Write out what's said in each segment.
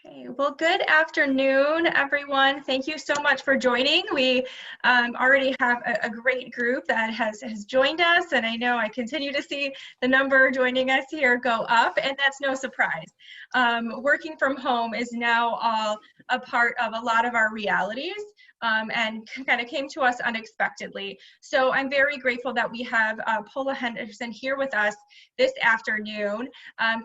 Okay, well, good afternoon, everyone. Thank you so much for joining. We already have a great group that has joined us, and I know I continue to see the number joining us here go up, and that's no surprise. Working from home is now all a part of a lot of our realities. And kind of came to us unexpectedly. So I'm very grateful that we have Paula Henderson here with us this afternoon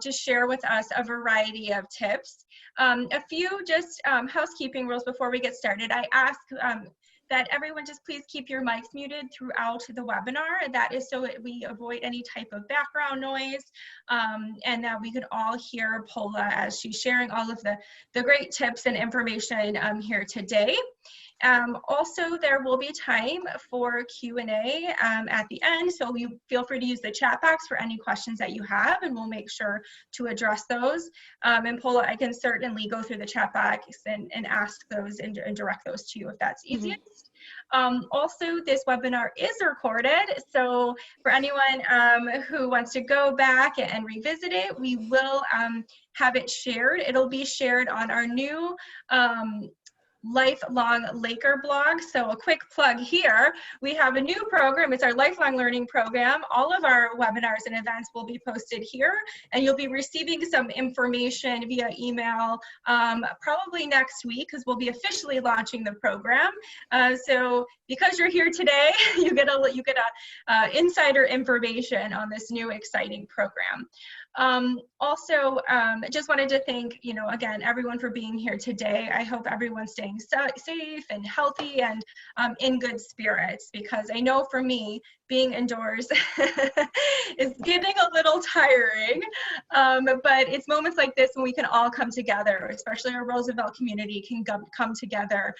to share with us a variety of tips. A few just housekeeping rules before we get started. I ask that everyone just please keep your mics muted throughout the webinar. That is so that we avoid any type of background noise and that we could all hear Paula as she's sharing all of the great tips and information here today. Also, there will be time for Q&A at the end, so you feel free to use the chat box for any questions that you have, and we'll make sure to address those. And Paula, I can certainly go through the chat box and ask those and direct those to you if that's easiest. Also, this webinar is recorded, so for anyone who wants to go back and revisit it, we will have it shared. It'll be shared on our new Lifelong Laker blog. So a quick plug here, we have a new program. It's our lifelong learning program. All of our webinars and events will be posted here, and you'll be receiving some information via email probably next week, because we'll be officially launching the program. So because you're here today, you get insider information on this new exciting program. Also, just wanted to thank, again, everyone for being here today. I hope everyone's staying safe and healthy and in good spirits, because I know for me, being indoors is getting a little tiring, but it's moments like this when we can all come together, especially our Roosevelt community can come together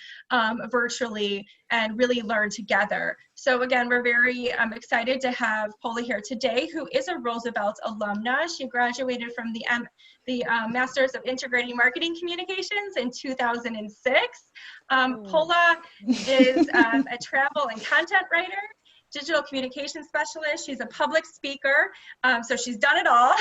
virtually and really learn together. So again, we're very excited to have Paula here today, who is a Roosevelt alumna. She graduated from the Masters of Integrating Marketing Communications in 2006. Paula is a travel and content writer, digital communication specialist. She's a public speaker, so she's done it all.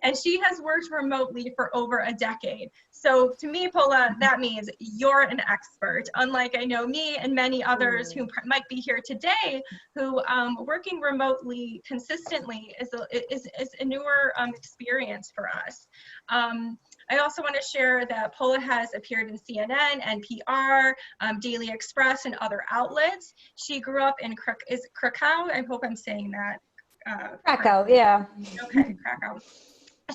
And she has worked remotely for over a decade. So to me, Paula, that means you're an expert, unlike I know me and many others who might be here today, who working remotely consistently is a newer experience for us. I also want to share that Paula has appeared in CNN, NPR, Daily Express, and other outlets. She grew up in Krakow. I hope I'm saying that. Krakow, yeah. Okay, Krakow.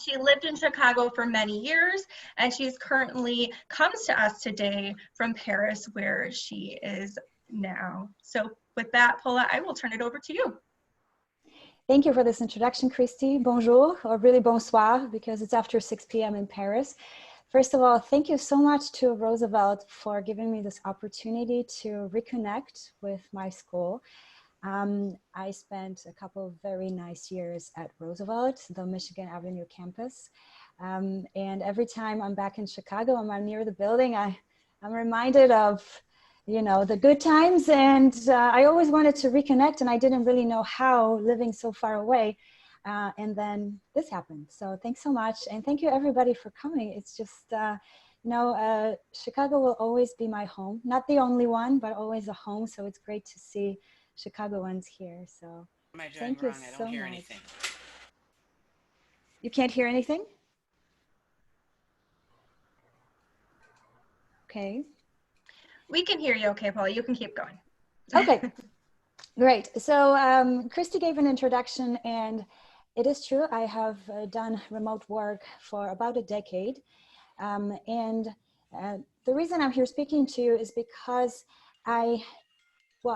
She lived in Chicago for many years, and she's currently comes to us today from Paris, where she is now. So with that, Paula, I will turn it over to you. Thank you for this introduction, Christy. Bonjour, or really bonsoir, because it's after 6 p.m. in Paris. First of all, thank you so much to Roosevelt for giving me this opportunity to reconnect with my school. I spent a couple of very nice years at Roosevelt, the Michigan Avenue campus. And every time I'm back in Chicago and I'm near the building, I'm reminded of the good times, and I always wanted to reconnect, and I didn't really know how, living so far away, and then this happened. So thanks so much, and thank you everybody for coming. It's just, Chicago will always be my home, not the only one, but always a home, so it's great to see Chicagoans here. So thank you so much. You can't hear anything? Okay. We can hear you okay, Paula. You can keep going. Okay, great. So Christy gave an introduction, and it is true, I have done remote work for about a decade. And the reason I'm here speaking to you is because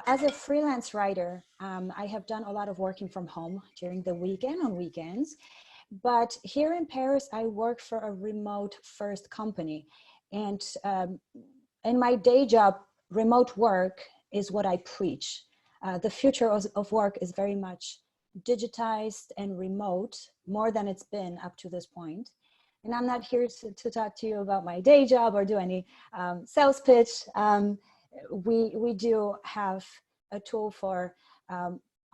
as a freelance writer, I have done a lot of working from home during the week and on weekends. But here in Paris, I work for a remote first company. And in my day job, remote work is what I preach. The future of work is very much digitized and remote, more than it's been up to this point. And I'm not here to talk to you about my day job or do any sales pitch. We do have a tool for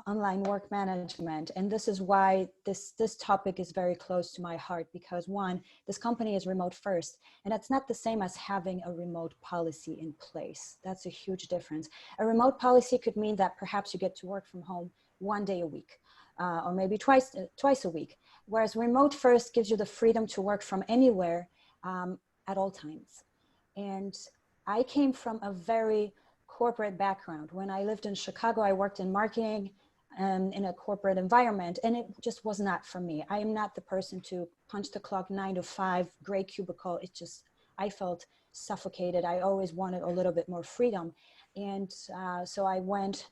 online work management. And this is why this topic is very close to my heart, because one, this company is remote first, and that's not the same as having a remote policy in place. That's a huge difference. A remote policy could mean that perhaps you get to work from home 1 day a week, or maybe twice a week. Whereas remote first gives you the freedom to work from anywhere, at all times. And I came from a very corporate background. When I lived in Chicago, I worked in marketing, in a corporate environment, and it just was not for me. I am not the person to punch the clock 9 to 5, gray cubicle. It just, I felt suffocated. I always wanted a little bit more freedom. And so I went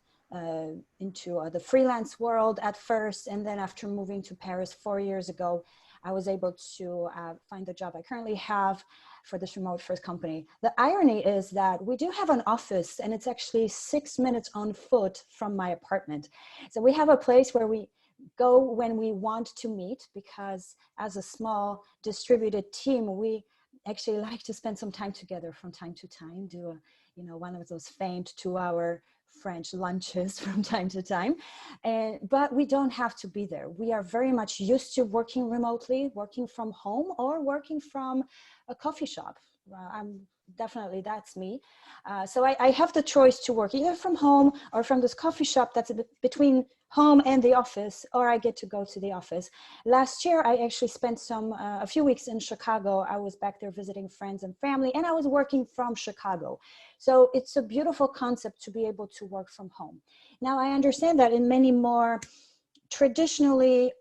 into the freelance world at first. And then after moving to Paris 4 years ago, I was able to find the job I currently have for this remote first company. The irony is that we do have an office, and it's actually 6 minutes on foot from my apartment. So we have a place where we go when we want to meet, because as a small distributed team, we actually like to spend some time together from time to time, do a, one of those famed 2-hour French lunches from time to time. But we don't have to be there. We are very much used to working remotely, working from home, or working from a coffee shop. Definitely, that's me. So I have the choice to work either from home or from this coffee shop that's between home and the office, or I get to go to the office. Last year, I actually spent a few weeks in Chicago. I was back there visiting friends and family, and I was working from Chicago. So it's a beautiful concept to be able to work from home. Now, I understand that in many more traditionally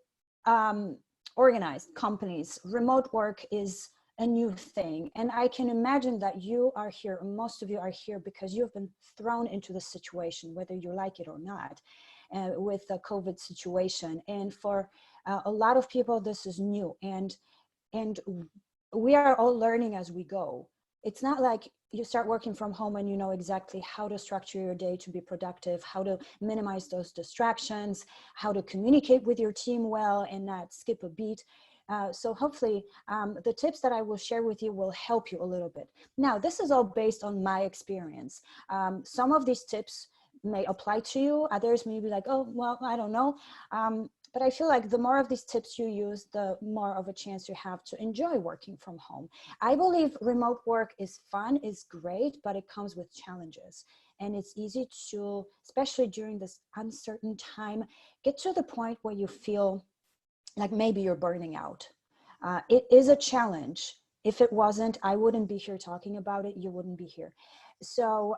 organized companies, remote work is a new thing. And I can imagine that you are here, most of you are here because you've been thrown into the situation, whether you like it or not, with the COVID situation. And for a lot of people, this is new. And we are all learning as we go. It's not like you start working from home and you know exactly how to structure your day to be productive, how to minimize those distractions, how to communicate with your team well and not skip a beat. So hopefully the tips that I will share with you will help you a little bit. Now, this is all based on my experience. Some of these tips may apply to you. Others may be like, oh, well, I don't know. But I feel like the more of these tips you use, the more of a chance you have to enjoy working from home. I believe remote work is fun, is great, but it comes with challenges. And it's easy to, especially during this uncertain time, get to the point where you feel like maybe you're burning out. It is a challenge. If it wasn't, I wouldn't be here talking about it. You wouldn't be here. So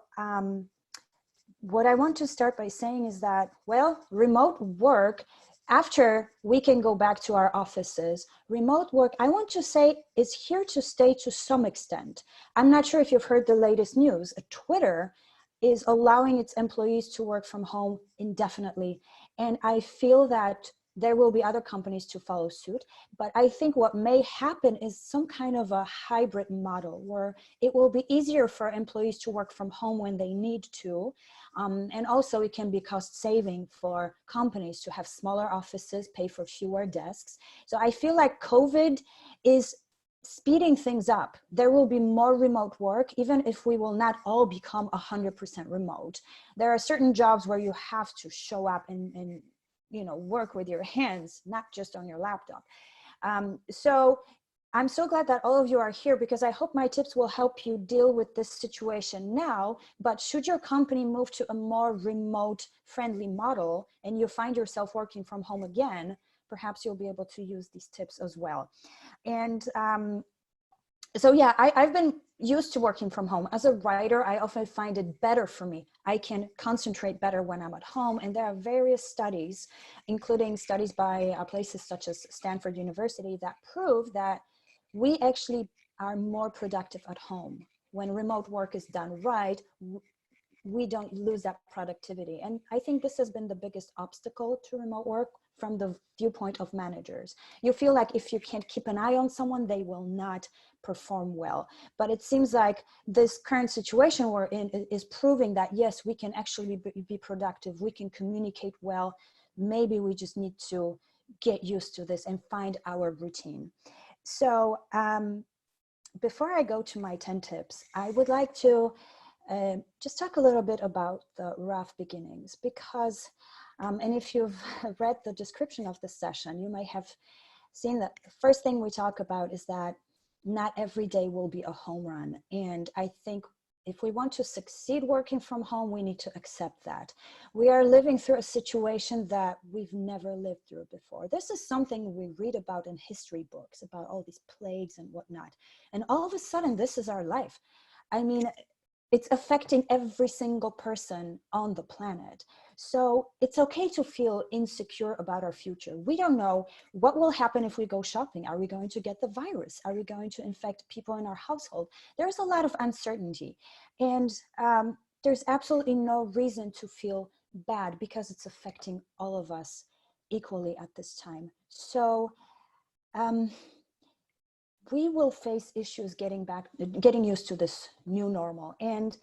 what I want to start by saying is that, well, remote work, after we can go back to our offices, remote work, I want to say, is here to stay to some extent. I'm not sure if you've heard the latest news. Twitter is allowing its employees to work from home indefinitely. And I feel that there will be other companies to follow suit. But I think what may happen is some kind of a hybrid model where it will be easier for employees to work from home when they need to. And also it can be cost saving for companies to have smaller offices, pay for fewer desks. So I feel like COVID is speeding things up. There will be more remote work, even if we will not all become 100% remote. There are certain jobs where you have to show up and work with your hands, not just on your laptop. So I'm so glad that all of you are here, because I hope my tips will help you deal with this situation now. But should your company move to a more remote friendly model and you find yourself working from home again, perhaps you'll be able to use these tips as well. And so yeah, I've been used to working from home. As a writer, I often find it better for me. I can concentrate better when I'm at home. And there are various studies, including studies by places such as Stanford University, that prove that we actually are more productive at home. When remote work is done right, we don't lose that productivity. And I think this has been the biggest obstacle to remote work from the viewpoint of managers. You feel like if you can't keep an eye on someone, they will not perform well. But it seems like this current situation we're in is proving that, yes, we can actually be productive. We can communicate well. Maybe we just need to get used to this and find our routine. So before I go to my 10 tips, I would like to just talk a little bit about the rough beginnings, because And if you've read the description of this session, you may have seen that the first thing we talk about is that not every day will be a home run. And I think if we want to succeed working from home, we need to accept that. We are living through a situation that we've never lived through before. This is something we read about in history books, about all these plagues and whatnot. And all of a sudden, this is our life. I mean, it's affecting every single person on the planet. So it's okay to feel insecure about our future. We don't know what will happen if we go shopping. Are we going to get the virus? Are we going to infect people in our household? There's a lot of uncertainty. And there's absolutely no reason to feel bad because it's affecting all of us equally at this time. So we will face issues getting used to this new normal. And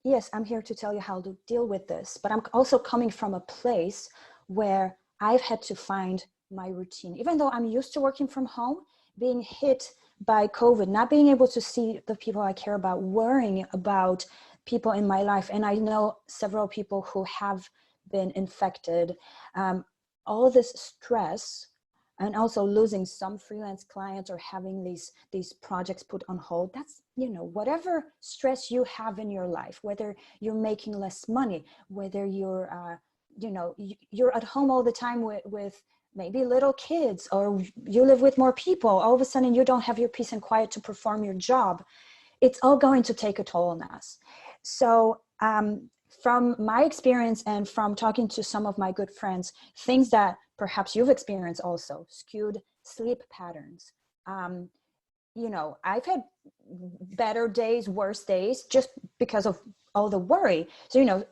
yes, I'm here to tell you how to deal with this, but I'm also coming from a place where I've had to find my routine. Even though I'm used to working from home, being hit by COVID, not being able to see the people I care about, worrying about people in my life. And I know several people who have been infected. All this stress, and also losing some freelance clients or having these projects put on hold, that's, whatever stress you have in your life, whether you're making less money, whether you're, you're at home all the time with maybe little kids, or you live with more people, all of a sudden you don't have your peace and quiet to perform your job. It's all going to take a toll on us. So from my experience and from talking to some of my good friends, things that perhaps you've experienced also, skewed sleep patterns. I've had better days, worse days, just because of all the worry. So,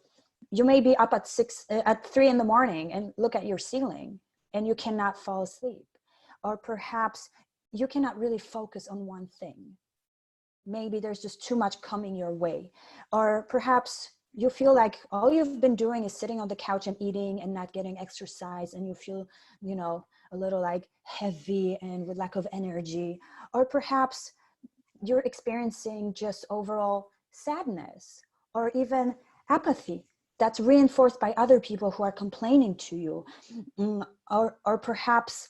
you may be up at 3 in the morning and look at your ceiling and you cannot fall asleep. Or perhaps you cannot really focus on one thing. Maybe there's just too much coming your way. Or perhaps you feel like all you've been doing is sitting on the couch and eating and not getting exercise, and you feel, a little like heavy and with lack of energy. Or perhaps you're experiencing just overall sadness or even apathy that's reinforced by other people who are complaining to you. Or perhaps,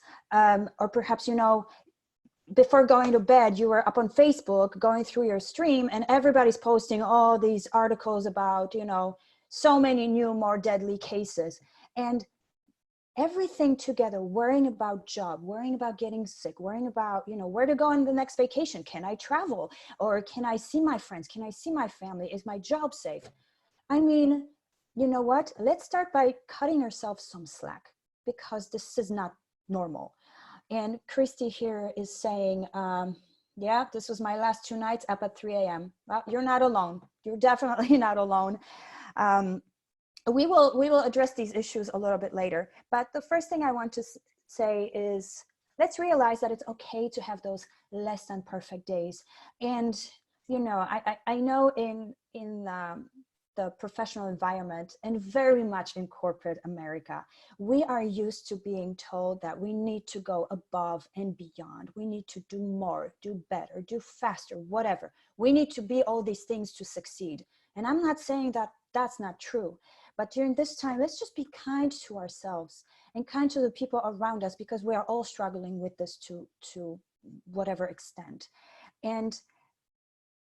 before going to bed, you were up on Facebook going through your stream and everybody's posting all these articles about, so many new, more deadly cases. And everything together, worrying about job, worrying about getting sick, worrying about, where to go on the next vacation. Can I travel? Or can I see my friends? Can I see my family? Is my job safe? I mean, you know what? Let's start by cutting ourselves some slack, because this is not normal. And Christy here is saying, yeah, this was my last 2 nights up at 3 a.m. Well, you're not alone. You're definitely not alone. We will address these issues a little bit later. But the first thing I want to say is, let's realize that it's okay to have those less than perfect days. And, I know in the professional environment and very much in corporate America, we are used to being told that we need to go above and beyond. We need to do more, do better, do faster, whatever. We need to be all these things to succeed. And I'm not saying that that's not true, but during this time, let's just be kind to ourselves and kind to the people around us, because we are all struggling with this to whatever extent. And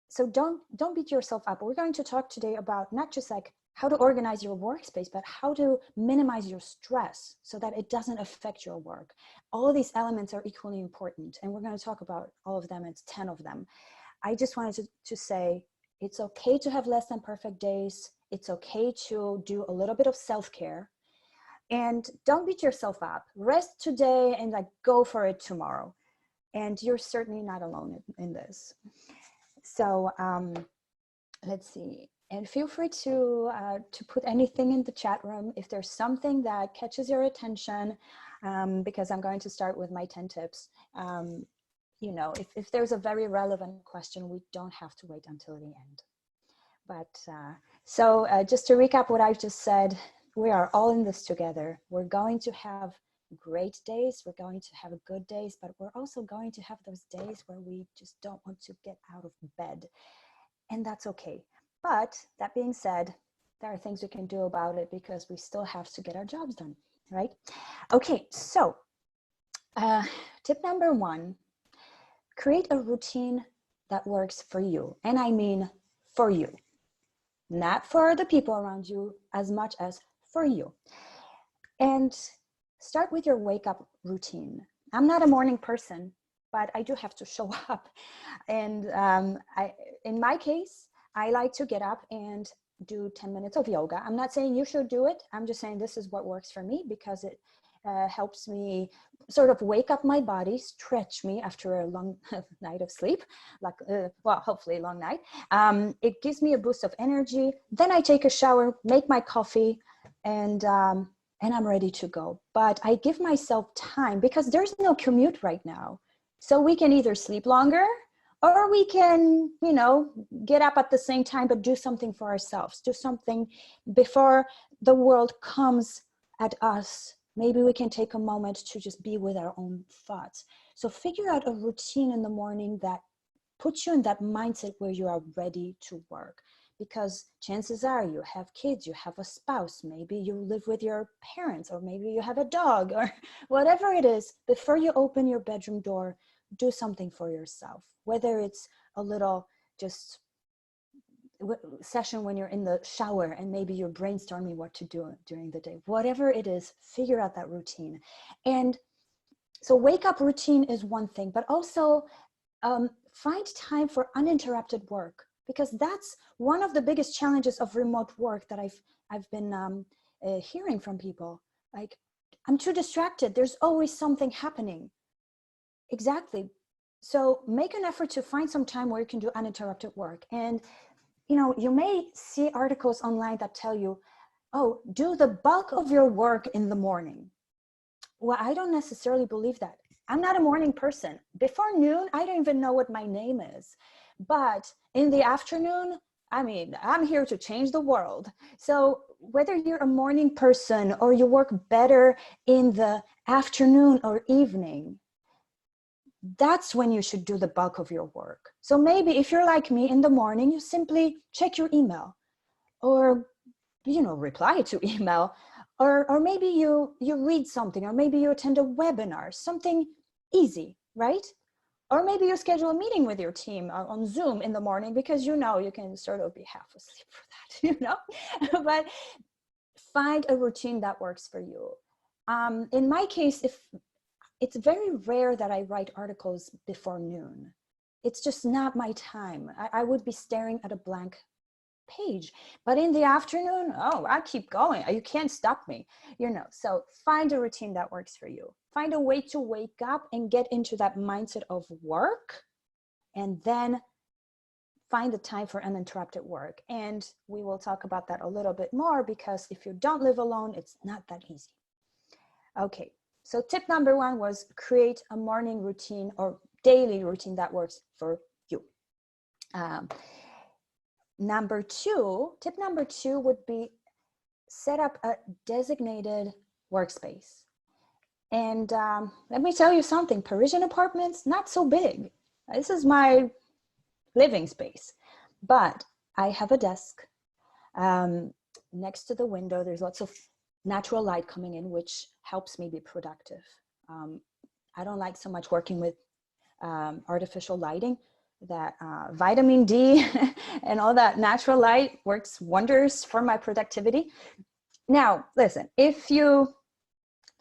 so don't beat yourself up. We're going to talk today about not just like how to organize your workspace, but how to minimize your stress so that it doesn't affect your work. All of these elements are equally important, and we're going to talk about all of them. It's 10 of them. I just wanted to say, it's okay to have less than perfect days. It's okay to do a little bit of self-care, and don't beat yourself up. Rest today and like go for it tomorrow. And you're certainly not alone in this. So let's see, and feel free to put anything in the chat room if there's something that catches your attention, because I'm going to start with my 10 tips. If there's a very relevant question, we don't have to wait until the end. But so just to recap what I've just said, we are all in this together. We're going to have great days, we're going to have good days, but we're also going to have those days where we just don't want to get out of bed, and that's okay. But that being said, there are things we can do about it because we still have to get our jobs done, right? Okay, so tip number 1, create a routine that works for you. And I mean for you, not for the people around you as much as for you. And start with your wake up routine. I'm not a morning person, but I do have to show up. And in my case, I like to get up and do 10 minutes of yoga. I'm not saying you should do it. I'm just saying this is what works for me because it helps me sort of wake up my body, stretch me after a long night of sleep, like, well, hopefully a long night. It gives me a boost of energy. Then I take a shower, make my coffee, and I'm ready to go. But I give myself time because there's no commute right now. So we can either sleep longer or we can, you know, get up at the same time, but do something for ourselves, do something before the world comes at us. Maybe we can take a moment to just be with our own thoughts. So figure out a routine in the morning that puts you in that mindset where you are ready to work. Because chances are you have kids, you have a spouse, maybe you live with your parents, or maybe you have a dog, or whatever it is. Before you open your bedroom door, do something for yourself. Whether it's a little just session when you're in the shower and maybe you're brainstorming what to do during the day, whatever it is, figure out that routine. And so wake up routine is one thing, but also find time for uninterrupted work, because that's one of the biggest challenges of remote work that I've been hearing from people. Like, I'm too distracted. There's always something happening. Exactly. So make an effort to find some time where you can do uninterrupted work. And you know, you may see articles online that tell you, oh, do the bulk of your work in the morning. Well, I don't necessarily believe that. I'm not a morning person. Before noon, I don't even know what my name is. But in the afternoon, I mean, I'm here to change the world. So whether you're a morning person or you work better in the afternoon or evening, that's when you should do the bulk of your work. So maybe if you're like me in the morning, you simply check your email, or, you know, reply to email, or maybe you read something, or maybe you attend a webinar, something easy, right? Or maybe you schedule a meeting with your team on Zoom in the morning, because you know you can sort of be half asleep for that, you know. But find a routine that works for you. In my case, it's very rare that I write articles before noon. It's just not my time. I would be staring at a blank page. But in the afternoon, oh, I keep going. You can't stop me, you know. So find a routine that works for you. Find a way to wake up and get into that mindset of work, and then find the time for uninterrupted work. And we will talk about that a little bit more, because if you don't live alone, it's not that easy. Okay. So tip number 1 was create a morning routine or daily routine that works for you. Tip number two would be set up a designated workspace. And let me tell you something, Parisian apartments, not so big. This is my living space, but I have a desk next to the window. There's lots of natural light coming in, which helps me be productive. I don't like so much working with artificial lighting. That vitamin D and all that natural light works wonders for my productivity. Now, listen, if you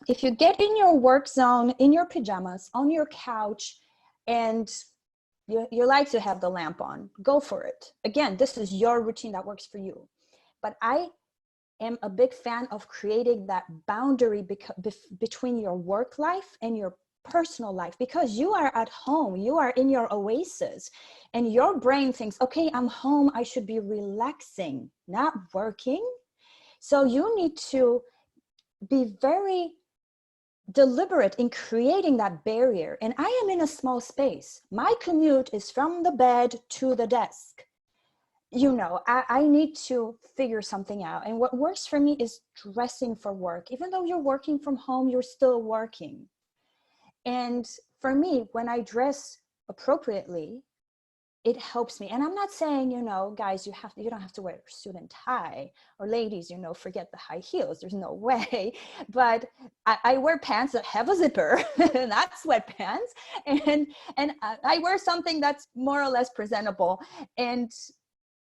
get in your work zone, in your pajamas, on your couch, and you like to have the lamp on, go for it. Again, this is your routine that works for you. But I am a big fan of creating that boundary between your work life and your personal life, because you are at home, you are in your oasis, and your brain thinks, okay, I'm home, I should be relaxing, not working. So you need to be very deliberate in creating that barrier. And I am in a small space. My commute is from the bed to the desk. You know, I need to figure something out. And what works for me is dressing for work. Even though you're working from home, you're still working. And for me, when I dress appropriately, it helps me. And I'm not saying, you know, guys, you don't have to wear a suit and tie, or ladies, you know, forget the high heels. There's no way. But I wear pants that have a zipper, not sweatpants. And I wear something that's more or less presentable. And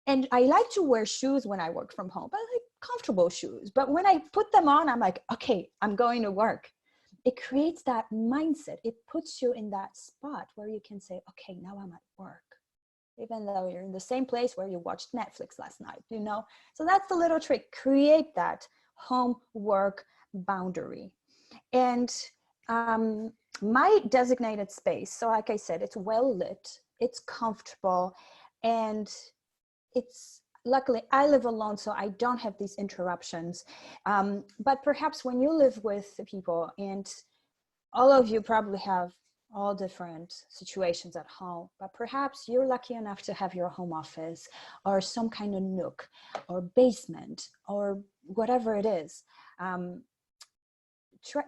I like to wear shoes when I work from home, but I like comfortable shoes. But when I put them on, I'm like, okay, I'm going to work. It creates that mindset. It puts you in that spot where you can say, okay, now I'm at work, even though you're in the same place where you watched Netflix last night, you know? So that's the little trick. Create that home work boundary. And my designated space, so like I said, it's well lit, it's comfortable, and it's, luckily I live alone, so I don't have these interruptions. But perhaps when you live with people, and all of you probably have all different situations at home, but perhaps you're lucky enough to have your home office or some kind of nook or basement or whatever it is.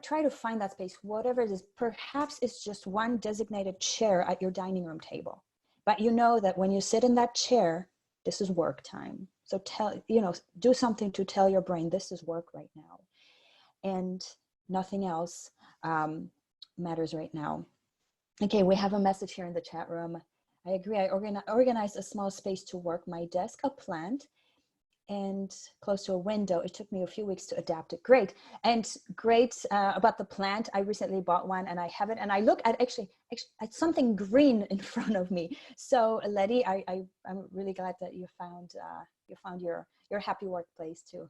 Try to find that space, whatever it is. Perhaps it's just one designated chair at your dining room table, but you know that when you sit in that chair, this is work time. So do something to tell your brain, this is work right now, and nothing else matters right now. Okay, we have a message here in the chat room. I agree. I organized a small space to work, my desk, a plant, and close to a window. It took me a few weeks to adapt it. Great. And great about the plant. I recently bought one and I have it. And I look at actually at something green in front of me. So Letty, I'm really glad that you found your happy workplace too.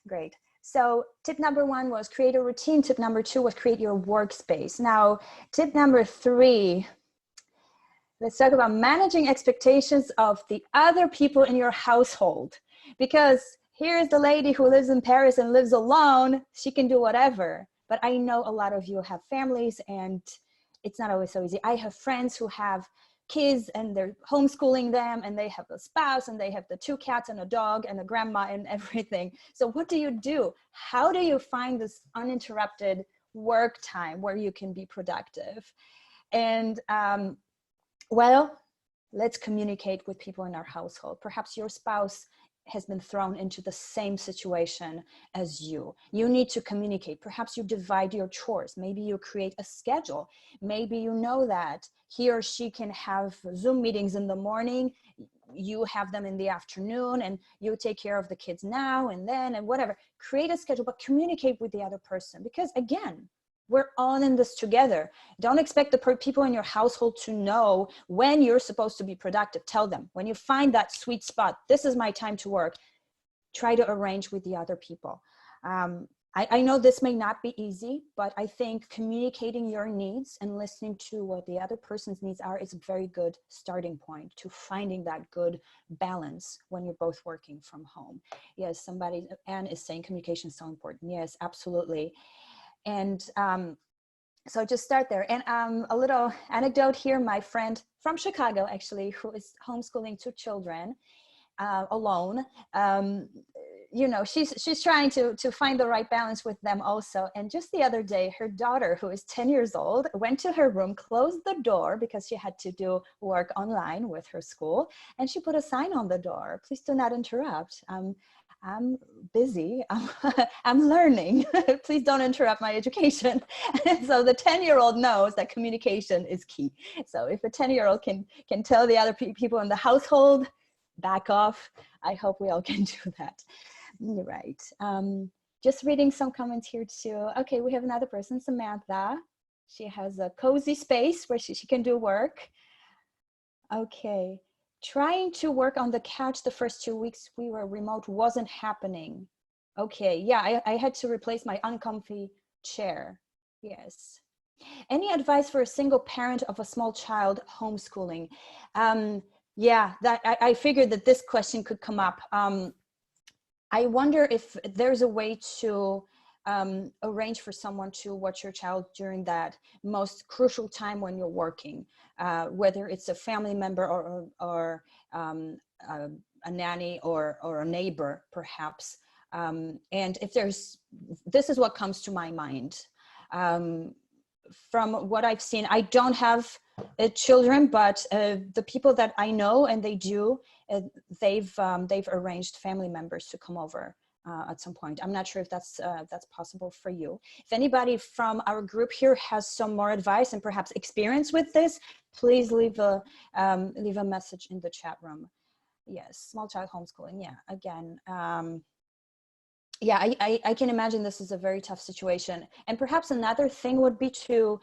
Great. So tip number 1 was create a routine. Tip number 2 was create your workspace. Now, tip number 3, let's talk about managing expectations of the other people in your household. Because here's the lady who lives in Paris and lives alone. She can do whatever. But I know a lot of you have families and it's not always so easy. I have friends who have kids and they're homeschooling them, and they have a spouse and they have the 2 cats and a dog and a grandma and everything. So what do you do? How do you find this uninterrupted work time where you can be productive? And well, let's communicate with people in our household. Perhaps your spouse has been thrown into the same situation as you. You need to communicate. Perhaps you divide your chores. Maybe you create a schedule. Maybe you know that he or she can have Zoom meetings in the morning, you have them in the afternoon, and you take care of the kids now and then and whatever. Create a schedule, but communicate with the other person, because again, we're all in this together. Don't expect the people in your household to know when you're supposed to be productive. Tell them when you find that sweet spot, this is my time to work. Try to arrange with the other people. I know this may not be easy, but I think communicating your needs and listening to what the other person's needs are is a very good starting point to finding that good balance when you're both working from home. Yes, Anne is saying communication is so important. Yes, absolutely. And so just start there. And a little anecdote here, my friend from Chicago, actually, who is homeschooling 2 children alone, you know, she's trying to find the right balance with them also. And just the other day, her daughter, who is 10 years old, went to her room, closed the door because she had to do work online with her school. And she put a sign on the door, please do not interrupt. I'm busy, I'm learning, please don't interrupt my education. So the 10-year-old knows that communication is key. So if a 10-year-old can tell the other people in the household, back off, I hope we all can do that. Right. Just reading some comments here too. Okay, we have another person, Samantha. She has a cozy space where she can do work. Okay. Trying to work on the couch the first 2 weeks we were remote wasn't happening. Okay, yeah, I had to replace my uncomfy chair. Yes. Any advice for a single parent of a small child homeschooling? Yeah, I figured that this question could come up. I wonder if there's a way to arrange for someone to watch your child during that most crucial time when you're working, whether it's a family member or a nanny or a neighbor, perhaps. And if this is what comes to my mind. From what I've seen, I don't have children, but the people that I know and they do, they've arranged family members to come over at some point. I'm not sure if that's possible for you. If anybody from our group here has some more advice and perhaps experience with this, please leave a message in the chat room. Yes, small child homeschooling. Yeah, again, yeah, I can imagine this is a very tough situation. And perhaps another thing would be to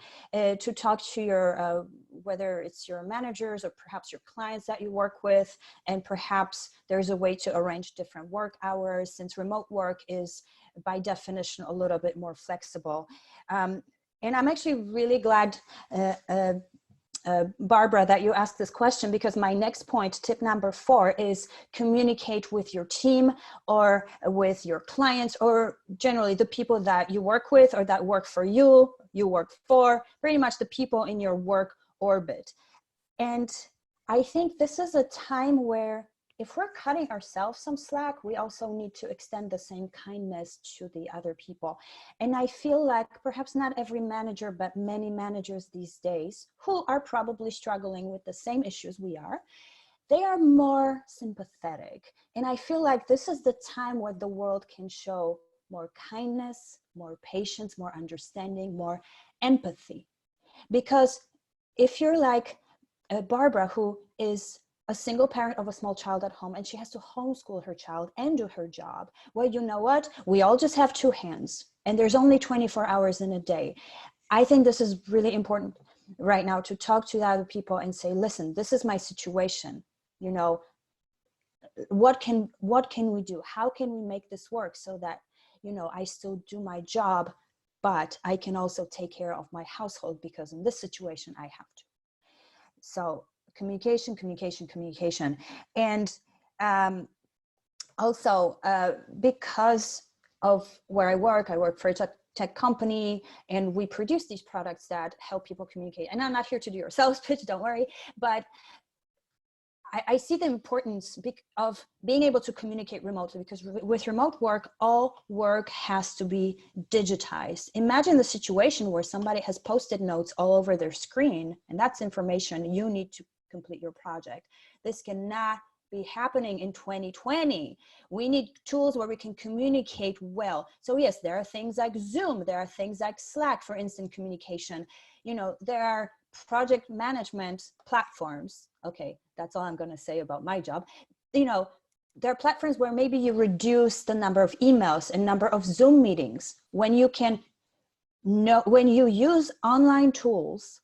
talk to your, whether it's your managers or perhaps your clients that you work with, and perhaps there's a way to arrange different work hours, since remote work is by definition a little bit more flexible. And I'm actually really glad, Barbara, that you asked this question, because my next point, tip number 4, is communicate with your team or with your clients, or generally the people that you work with or that work for you, you work for, pretty much the people in your work orbit. And I think this is a time where if we're cutting ourselves some slack, we also need to extend the same kindness to the other people. And I feel like perhaps not every manager, but many managers these days who are probably struggling with the same issues we are, they are more sympathetic. And I feel like this is the time where the world can show more kindness, more patience, more understanding, more empathy. Because if you're like Barbara, who is a single parent of a small child at home, and she has to homeschool her child and do her job, well, you know what? We all just have 2 hands, and there's only 24 hours in a day. I think this is really important right now to talk to the other people and say, listen, this is my situation. You know, what can we do? How can we make this work so that, you know, I still do my job, but I can also take care of my household, because in this situation I have to. So communication, communication, communication. And also because of where I work for a tech company, and we produce these products that help people communicate. And I'm not here to do your sales pitch, don't worry, but I see the importance of being able to communicate remotely, because with remote work, all work has to be digitized. Imagine the situation where somebody has Post-it notes all over their screen, and that's information you need to complete your project. This cannot be happening in 2020. We need tools where we can communicate well. So yes, there are things like Zoom, there are things like Slack for instant communication. You know, there are project management platforms. Okay, that's all I'm going to say about my job. You know, there are platforms where maybe you reduce the number of emails and number of Zoom meetings when you use online tools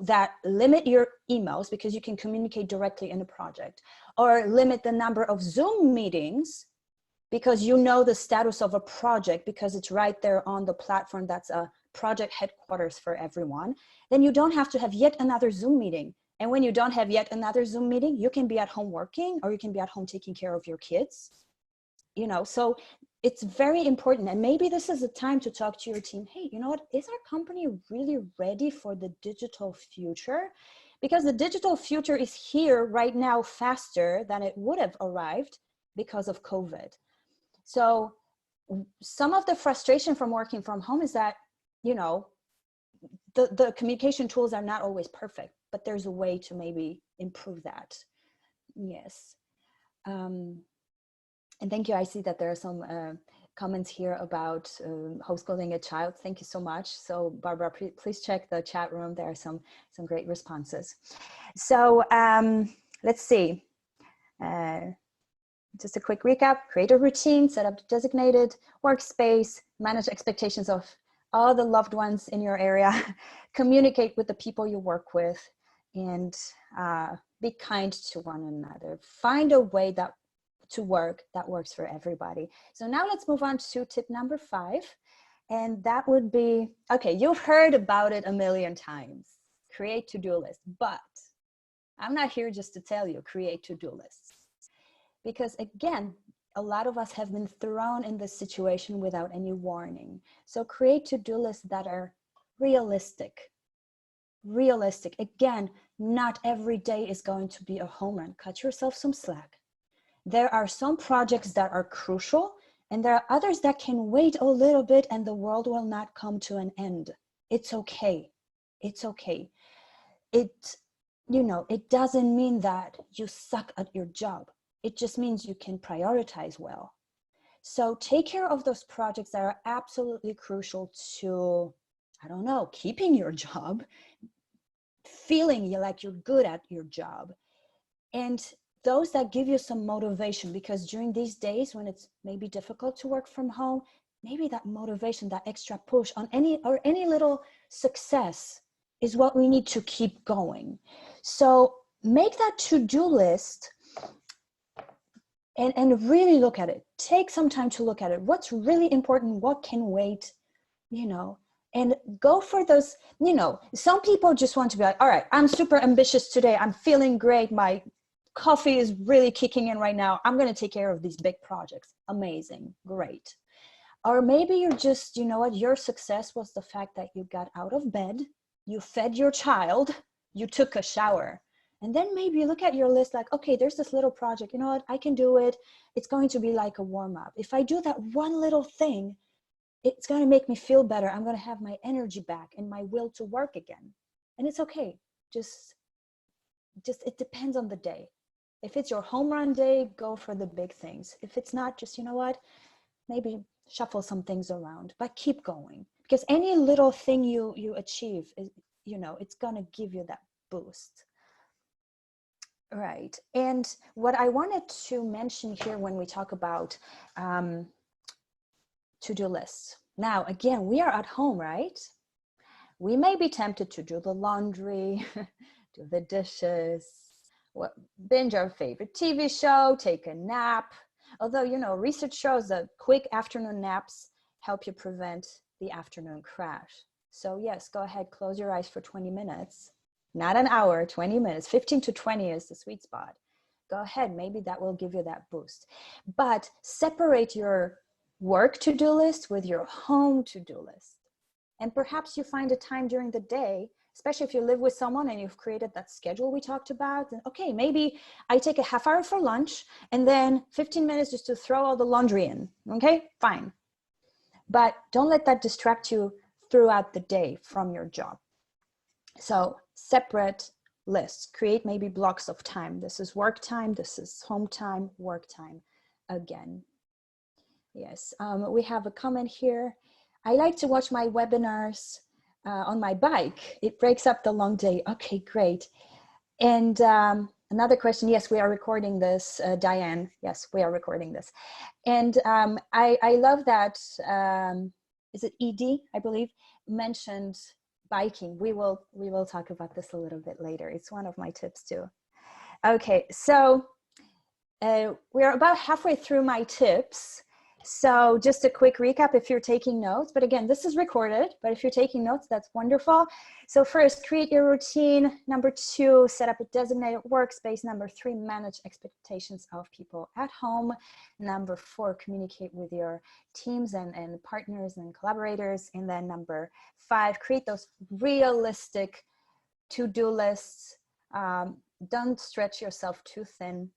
that limit your emails because you can communicate directly in a project, or limit the number of Zoom meetings because you know the status of a project because it's right there on the platform that's a project headquarters for everyone. Then you don't have to have yet another Zoom meeting. And when you don't have yet another Zoom meeting, you can be at home working, or you can be at home taking care of your kids. You know, so it's very important. And maybe this is a time to talk to your team. Hey, you know what? Is our company really ready for the digital future? Because the digital future is here right now faster than it would have arrived because of COVID. So some of the frustration from working from home is that, you know, the communication tools are not always perfect, but there's a way to maybe improve that. Yes. And thank you. I see that there are some comments here about homeschooling a child. Thank you so much. So Barbara, please check the chat room. There are some great responses. So let's see. Just a quick recap: create a routine, set up a designated workspace, manage expectations of all the loved ones in your area, communicate with the people you work with, and be kind to one another. Find a way to work that works for everybody. So now let's move on to tip number 5. And that would be, okay, you've heard about it a million times, create to-do lists, but I'm not here just to tell you create to-do lists. Because again, a lot of us have been thrown in this situation without any warning. So create to-do lists that are realistic. Realistic. Again, not every day is going to be a home run. Cut yourself some slack. There are some projects that are crucial, and there are others that can wait a little bit and the world will not come to an end. It's okay. It's okay. it, it doesn't mean that you suck at your job. It just means you can prioritize well. So take care of those projects that are absolutely crucial to, I don't know, keeping your job, feeling like you're good at your job, and those that give you some motivation, because during these days when it's maybe difficult to work from home, maybe that motivation, that extra push on any little success is what we need to keep going. So make that to-do list and really look at it. Take some time to look at it. What's really important? What can wait? And go for those, some people just want to be like, all right, I'm super ambitious today. I'm feeling great. My coffee is really kicking in right now. I'm going to take care of these big projects. Amazing. Great. Or maybe you're just, your success was the fact that you got out of bed, you fed your child, you took a shower. And then maybe you look at your list like, okay, there's this little project. You know what? I can do it. It's going to be like a warm up. If I do that one little thing, it's going to make me feel better. I'm going to have my energy back and my will to work again. And it's okay. Just it depends on the day. If it's your home run day, go for the big things. If it's not, just, maybe shuffle some things around, but keep going, because any little thing you achieve is, it's going to give you that boost. Right. And what I wanted to mention here when we talk about to-do lists. Now, again, we are at home, right? We may be tempted to do the laundry, do the dishes, binge our favorite TV show, take a nap. Although, research shows that quick afternoon naps help you prevent the afternoon crash. So yes, go ahead, close your eyes for 20 minutes, not an hour, 20 minutes, 15 to 20 is the sweet spot. Go ahead, maybe that will give you that boost. But separate your work to-do list with your home to-do list. And perhaps you find a time during the day, especially if you live with someone and you've created that schedule we talked about, then okay, maybe I take a half hour for lunch and then 15 minutes just to throw all the laundry in. Okay, fine. But don't let that distract you throughout the day from your job. So separate lists, create maybe blocks of time. This is work time, this is home time, work time again. Yes, we have a comment here. I like to watch my webinars on my bike. It breaks up the long day. Okay, great. And another question. Yes, we are recording this, Diane. Yes, we are recording this. And I love that, is it ED, I believe, mentioned biking. We will talk about this a little bit later. It's one of my tips too. Okay, so we're about halfway through my tips. So just a quick recap if you're taking notes, but again, this is recorded, but if you're taking notes, that's wonderful. So first, create your routine. Number 2, set up a designated workspace. Number 3, manage expectations of people at home. Number 4, communicate with your teams and partners and collaborators. And then number 5, create those realistic to-do lists. Don't stretch yourself too thin.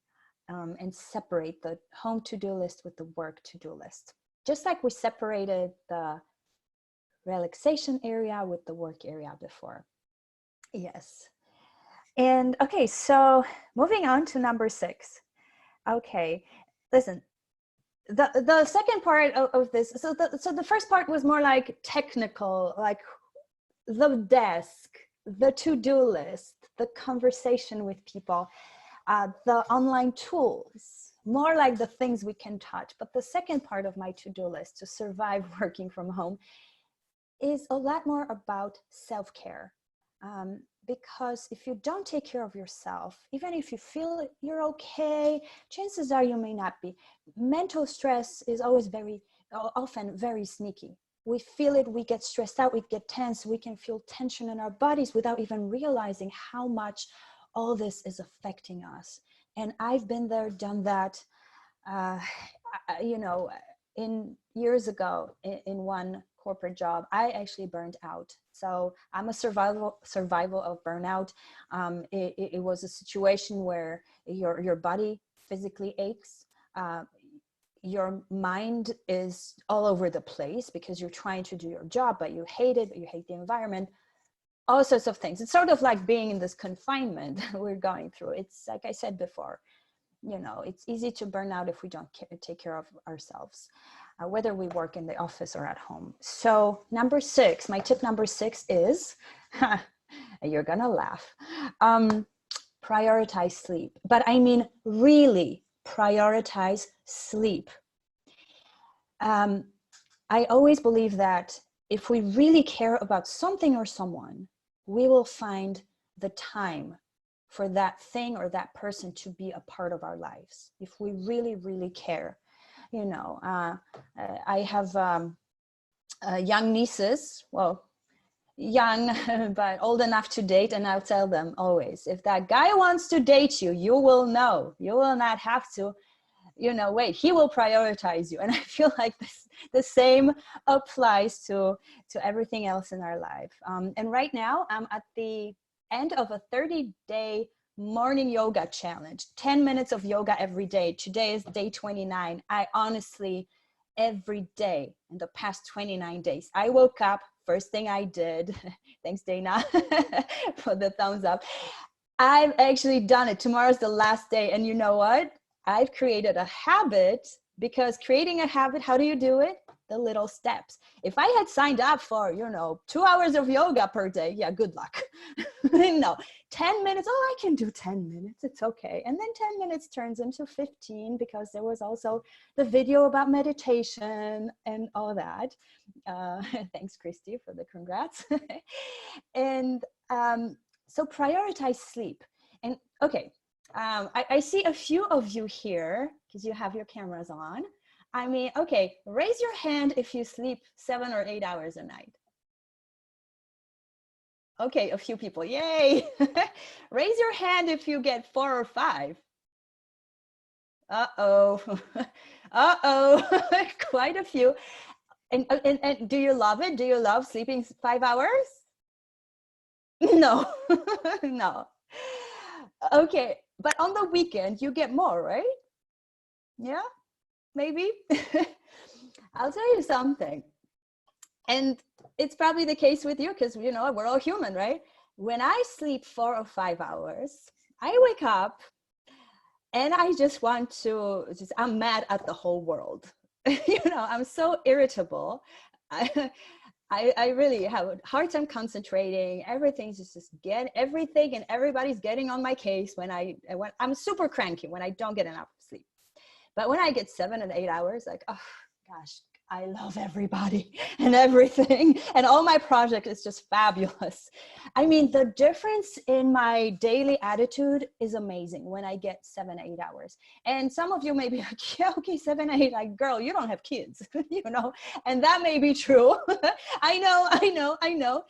And separate the home to-do list with the work to-do list. Just like we separated the relaxation area with the work area before. Yes. And okay, so moving on to number 6. Okay, listen, the second part of this, so the first part was more like technical, like the desk, the to-do list, the conversation with people. The online tools, more like the things we can touch. But the second part of my to-do list to survive working from home is a lot more about self-care. Because if you don't take care of yourself, even if you feel you're okay, chances are you may not be. Mental stress is always often very sneaky. We feel it, we get stressed out, we get tense, we can feel tension in our bodies without even realizing how much all this is affecting us. And I've been there, done that, in years ago in one corporate job, I actually burned out. So I'm a survival of burnout. It was a situation where your body physically aches. Your mind is all over the place because you're trying to do your job, but you hate it, but you hate the environment. all sorts of things. It's sort of like being in this confinement we're going through. It's like I said before, you know, it's easy to burn out if we don't take care of ourselves, whether we work in the office or at home. So number 6, my tip number 6 is, you're gonna laugh, prioritize sleep. But I mean, really prioritize sleep. I always believe that if we really care about something or someone, we will find the time for that thing or that person to be a part of our lives. If we really, really care, you know, I have young nieces, well, young, but old enough to date. And I'll tell them always, if that guy wants to date you, you will know, you will not have to, you know, wait, he will prioritize you. And I feel like the same applies to everything else in our life. And right now I'm at the end of a 30-day morning yoga challenge, 10 minutes of yoga every day. Today is day 29. I honestly, every day in the past 29 days, I woke up, first thing I did, thanks Dana for the thumbs up. I've actually done it. Tomorrow's the last day. And you know what? I've created a habit, because creating a habit, how do you do it? The little steps. If I had signed up for, you know, 2 hours of yoga per day, yeah, good luck. No, 10 minutes. Oh, I can do 10 minutes. It's okay. And then 10 minutes turns into 15, because there was also the video about meditation and all that. Thanks, Christy, for the congrats. And so prioritize sleep. And okay. I see a few of you here because you have your cameras on. I mean, okay, raise your hand if you sleep 7 or 8 hours a night. Okay, a few people, yay. Raise your hand if you get 4 or 5. Uh-oh, uh-oh, quite a few. And do you love it? Do you love sleeping 5 hours? No, no. Okay, but on the weekend you get more, right? Yeah, maybe. I'll tell you something, and it's probably the case with you, because you know we're all human, right? When I sleep 4 or 5 hours, I wake up and I just want to I'm mad at the whole world. You know, I'm so irritable. I really have a hard time concentrating. Everything's just everything and everybody's getting on my case when I'm super cranky when I don't get enough sleep. But when I get 7 and 8 hours, like, oh gosh, I love everybody and everything. And all my project is just fabulous. I mean, the difference in my daily attitude is amazing when I get 7, 8 hours. And some of you may be like, yeah, okay, 7, 8, like, girl, you don't have kids, you know, and that may be true. I know.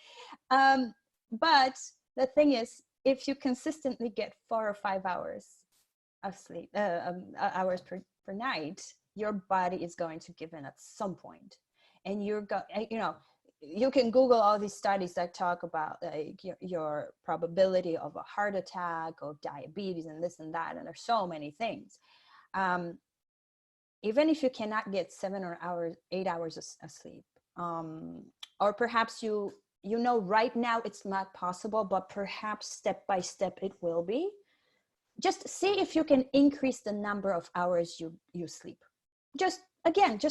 But the thing is, if you consistently get 4 or 5 hours of sleep, hours per night, your body is going to give in at some point. And you know, you can Google all these studies that talk about like your probability of a heart attack, of diabetes, and this and that. And there's so many things. Even if you cannot get 7 or 8 hours of sleep, or perhaps you know right now it's not possible, but perhaps step by step it will be. Just see if you can increase the number of hours you sleep. Just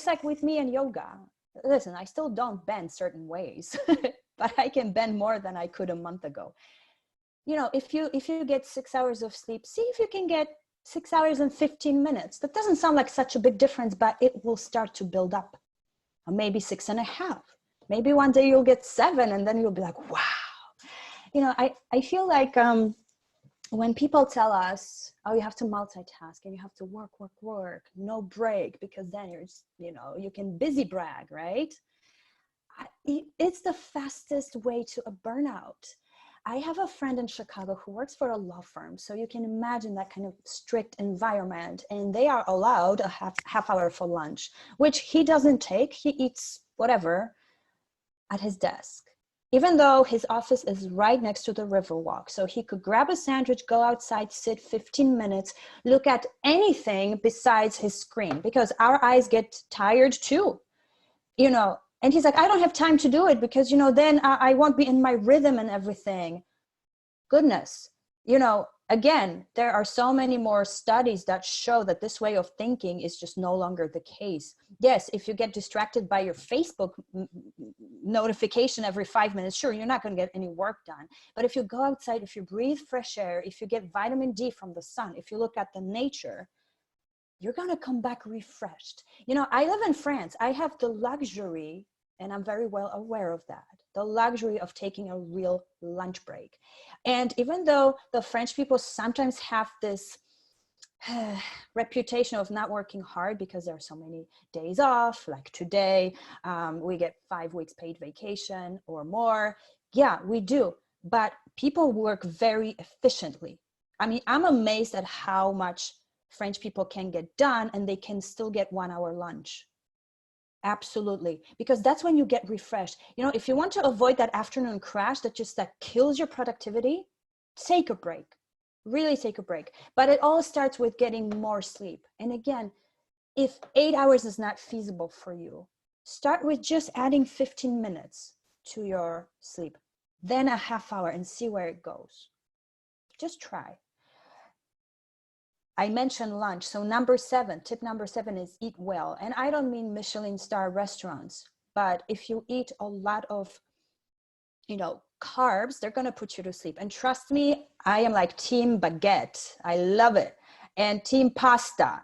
like with me and yoga. Listen, I still don't bend certain ways, but I can bend more than I could a month ago. You know, if you get 6 hours of sleep, see if you can get 6 hours and 15 minutes. That doesn't sound like such a big difference, but it will start to build up. Or maybe 6.5. Maybe one day you'll get 7, and then you'll be like, wow. You know, I feel like when people tell us, oh, you have to multitask and you have to work, no break, because then you're just, you know, you can busy brag, right? It's the fastest way to a burnout. I have a friend in Chicago who works for a law firm. So you can imagine that kind of strict environment, and they are allowed a half hour for lunch, which he doesn't take. He eats whatever at his desk, even though his office is right next to the Riverwalk. So he could grab a sandwich, go outside, sit 15 minutes, look at anything besides his screen, because our eyes get tired too. You know, And he's like, I don't have time to do it because, you know, then I won't be in my rhythm and everything. Goodness, you know, again, there are so many more studies that show that this way of thinking is just no longer the case. Yes, if you get distracted by your Facebook notification every 5 minutes, sure, you're not going to get any work done. But if you go outside, if you breathe fresh air, if you get vitamin D from the sun, if you look at the nature, you're going to come back refreshed. You know, I live in France. I have the luxury, and I'm very well aware of that, the luxury of taking a real lunch break. And even though the French people sometimes have this reputation of not working hard because there are so many days off, like today, we get 5 weeks paid vacation or more. Yeah, we do. But people work very efficiently. I mean, I'm amazed at how much French people can get done and they can still get 1 hour lunch. Absolutely. Because that's when you get refreshed. You know, if you want to avoid that afternoon crash that kills your productivity, take a break. Really take a break. But it all starts with getting more sleep. And again, if 8 hours is not feasible for you, start with just adding 15 minutes to your sleep, then a half hour, and see where it goes. Just try. I mentioned lunch. So tip number 7 is eat well. And I don't mean Michelin star restaurants, but if you eat a lot of, you know, carbs, they're going to put you to sleep. And trust me, I am like team baguette. I love it. And team pasta.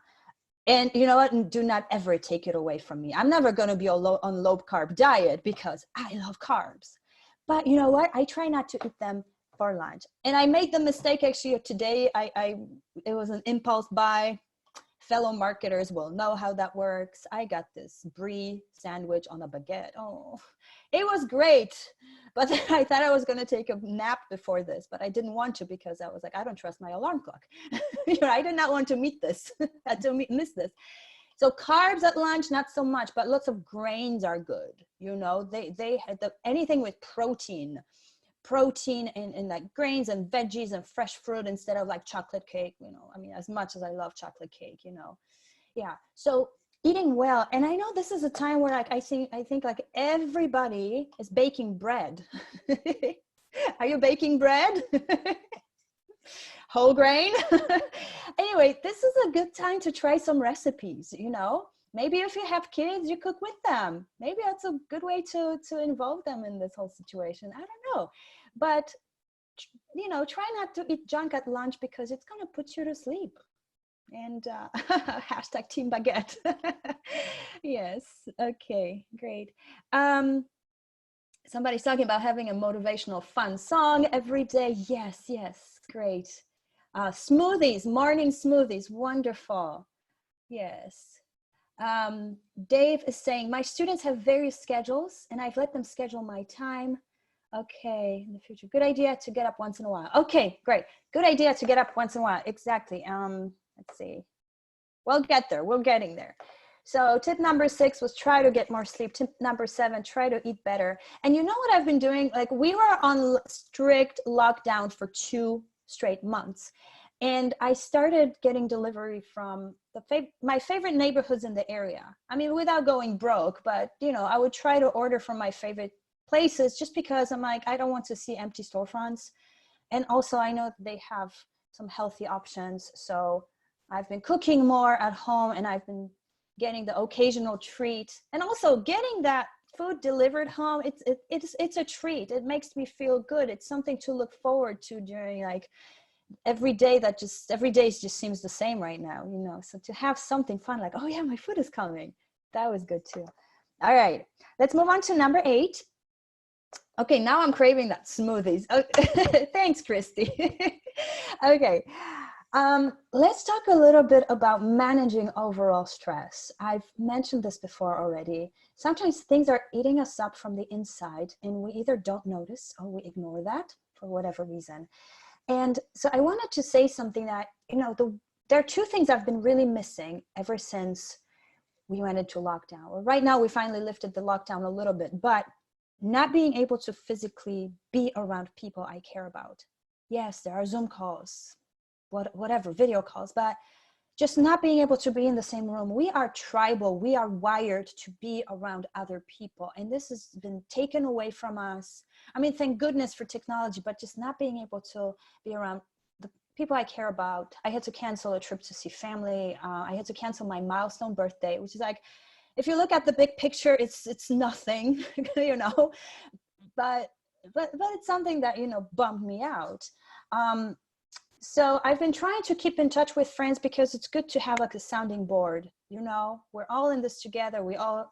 And you know what? Do not ever take it away from me. I'm never going to be on low carb diet because I love carbs. But you know what? I try not to eat them for lunch. And I made the mistake actually of today. It was an impulse buy. Fellow marketers will know how that works. I got this brie sandwich on a baguette. Oh, it was great. But then I thought I was going to take a nap before this, but I didn't want to because I was like, I don't trust my alarm clock. You know, I did not want to miss this. So carbs at lunch, not so much, but lots of grains are good. You know, they had anything with protein in like grains and veggies and fresh fruit instead of like chocolate cake, you know. I mean, as much as I love chocolate cake, you know. Yeah. So eating well. And I know this is a time where like I think like everybody is baking bread. Are you baking bread? Whole grain? Anyway, this is a good time to try some recipes, you know. Maybe if you have kids, you cook with them. Maybe that's a good way to involve them in this whole situation. I don't know. But, you know, try not to eat junk at lunch because it's going to put you to sleep. And hashtag team baguette. Yes. Okay, great. Somebody's talking about having a motivational fun song every day. Yes, great. Smoothies, morning smoothies, wonderful. Yes. Dave is saying, my students have various schedules and I've let them schedule my time. Okay, in the future. Good idea to get up once in a while. Okay, great. Good idea to get up once in a while. Exactly. Let's see. We'll get there. We're getting there. So tip number 6 was try to get more sleep. Tip number 7, try to eat better. And you know what I've been doing? Like we were on strict lockdown for 2 straight months. And I started getting delivery from my favorite neighborhoods in the area. I mean, without going broke, but you know, I would try to order from my favorite places just because I'm like, I don't want to see empty storefronts. And also I know that they have some healthy options. So I've been cooking more at home and I've been getting the occasional treat and also getting that food delivered home. It's a treat. It makes me feel good. It's something to look forward to during like every day just seems the same right now, you know. So to have something fun like, oh yeah, my food is coming, that was good too. All right, let's move on to number 8. Okay, now I'm craving that smoothies. Oh, thanks, Christy. Okay, let's talk a little bit about managing overall stress. I've mentioned this before already. Sometimes things are eating us up from the inside and we either don't notice or we ignore that for whatever reason. And so I wanted to say something that, you know, there are 2 things I've been really missing ever since we went into lockdown. Well, right now we finally lifted the lockdown a little bit, but not being able to physically be around people I care about. Yes, there are Zoom calls, whatever, video calls, but just not being able to be in the same room. We are tribal. We are wired to be around other people. And this has been taken away from us. I mean, thank goodness for technology, but just not being able to be around the people I care about. I had to cancel a trip to see family. I had to cancel my milestone birthday, which is like, if you look at the big picture, it's nothing, you know, but it's something that, you know, bummed me out. So I've been trying to keep in touch with friends because it's good to have like a sounding board. You know, we're all in this together. We all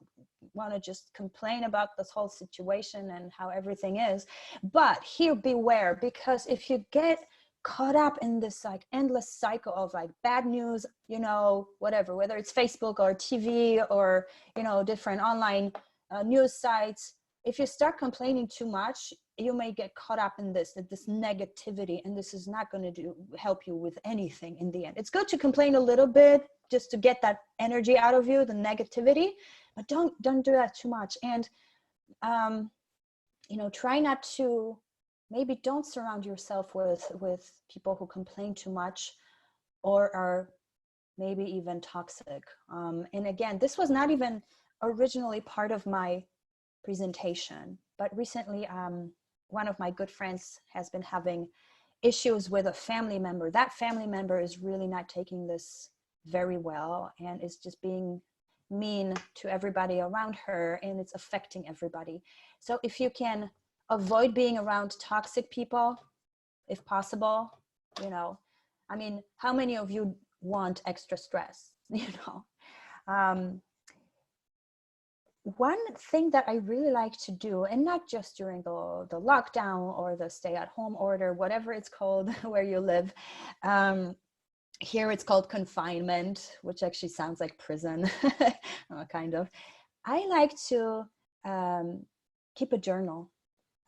want to just complain about this whole situation and how everything is. But here, beware, because if you get caught up in this like endless cycle of like bad news, you know, whatever, whether it's Facebook or TV or, you know, different online news sites, if you start complaining too much, you may get caught up in this negativity, and this is not going to help you with anything in the end. It's good to complain a little bit just to get that energy out of you, the negativity, but don't do that too much. And you know, try not to, maybe don't surround yourself with people who complain too much or are maybe even toxic. And again, this was not even originally part of my presentation, but recently one of my good friends has been having issues with a family member. That family member is really not taking this very well and is just being mean to everybody around her, and it's affecting everybody. So if you can avoid being around toxic people, if possible, you know, I mean, how many of you want extra stress, you know? One thing that I really like to do, and not just during the lockdown or the stay-at-home order, whatever it's called where you live, here it's called confinement, which actually sounds like prison, kind of. I like to keep a journal.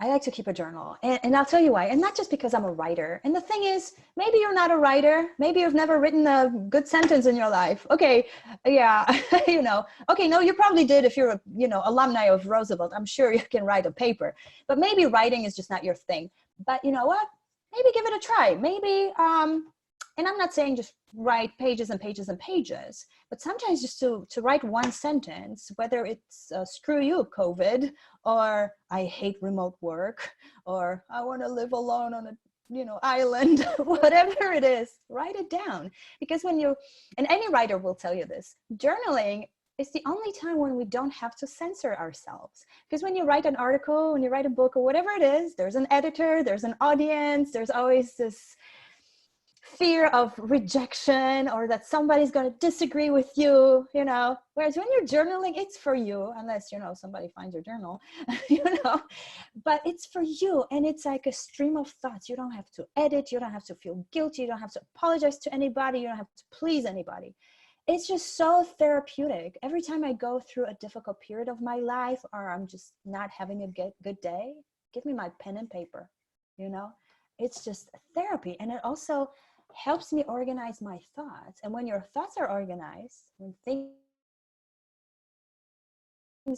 I like to keep a journal, and I'll tell you why. And not just because I'm a writer. And the thing is, maybe you're not a writer. Maybe you've never written a good sentence in your life. Okay, yeah, you know. Okay, no, you probably did if you're a, you know, alumni of Roosevelt. I'm sure you can write a paper. But maybe writing is just not your thing. But you know what? Maybe give it a try. Maybe, and I'm not saying just write pages and pages and pages, but sometimes just to write one sentence, whether it's screw you, COVID, or I hate remote work, or I want to live alone on a, you know, island, whatever it is, write it down. Because when you, and any writer will tell you this, journaling is the only time when we don't have to censor ourselves. Because when you write an article, when you write a book or whatever it is, there's an editor, there's an audience, there's always this fear of rejection or that somebody's going to disagree with you, you know. Whereas when you're journaling, it's for you, unless, you know, somebody finds your journal, you know, but it's for you. And it's like a stream of thoughts. You don't have to edit. You don't have to feel guilty. You don't have to apologize to anybody. You don't have to please anybody. It's just so therapeutic. Every time I go through a difficult period of my life, or I'm just not having a good day, give me my pen and paper, you know. It's just therapy. And it also helps me organize my thoughts. And when your thoughts are organized, when things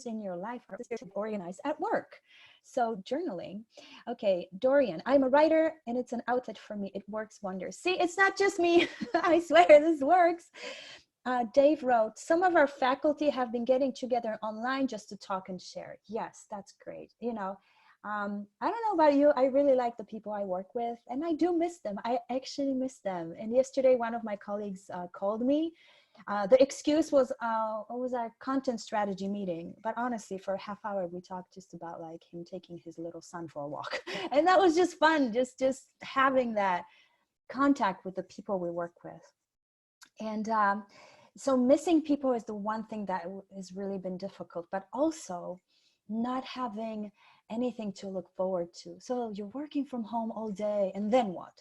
in your life are organized at work. So journaling. Okay, Dorian, I'm a writer and it's an outlet for me. It works wonders. See, it's not just me. I swear this works. Dave wrote, some of our faculty have been getting together online just to talk and share. Yes, that's great. You know, I don't know about you. I really like the people I work with, and I do miss them. I actually miss them. And yesterday, one of my colleagues called me. The excuse was, it was our content strategy meeting. But honestly, for a half hour, we talked just about like him taking his little son for a walk. And that was just fun, just having that contact with the people we work with. And so missing people is the one thing that has really been difficult, but also not having anything to look forward to. So you're working from home all day, and then what?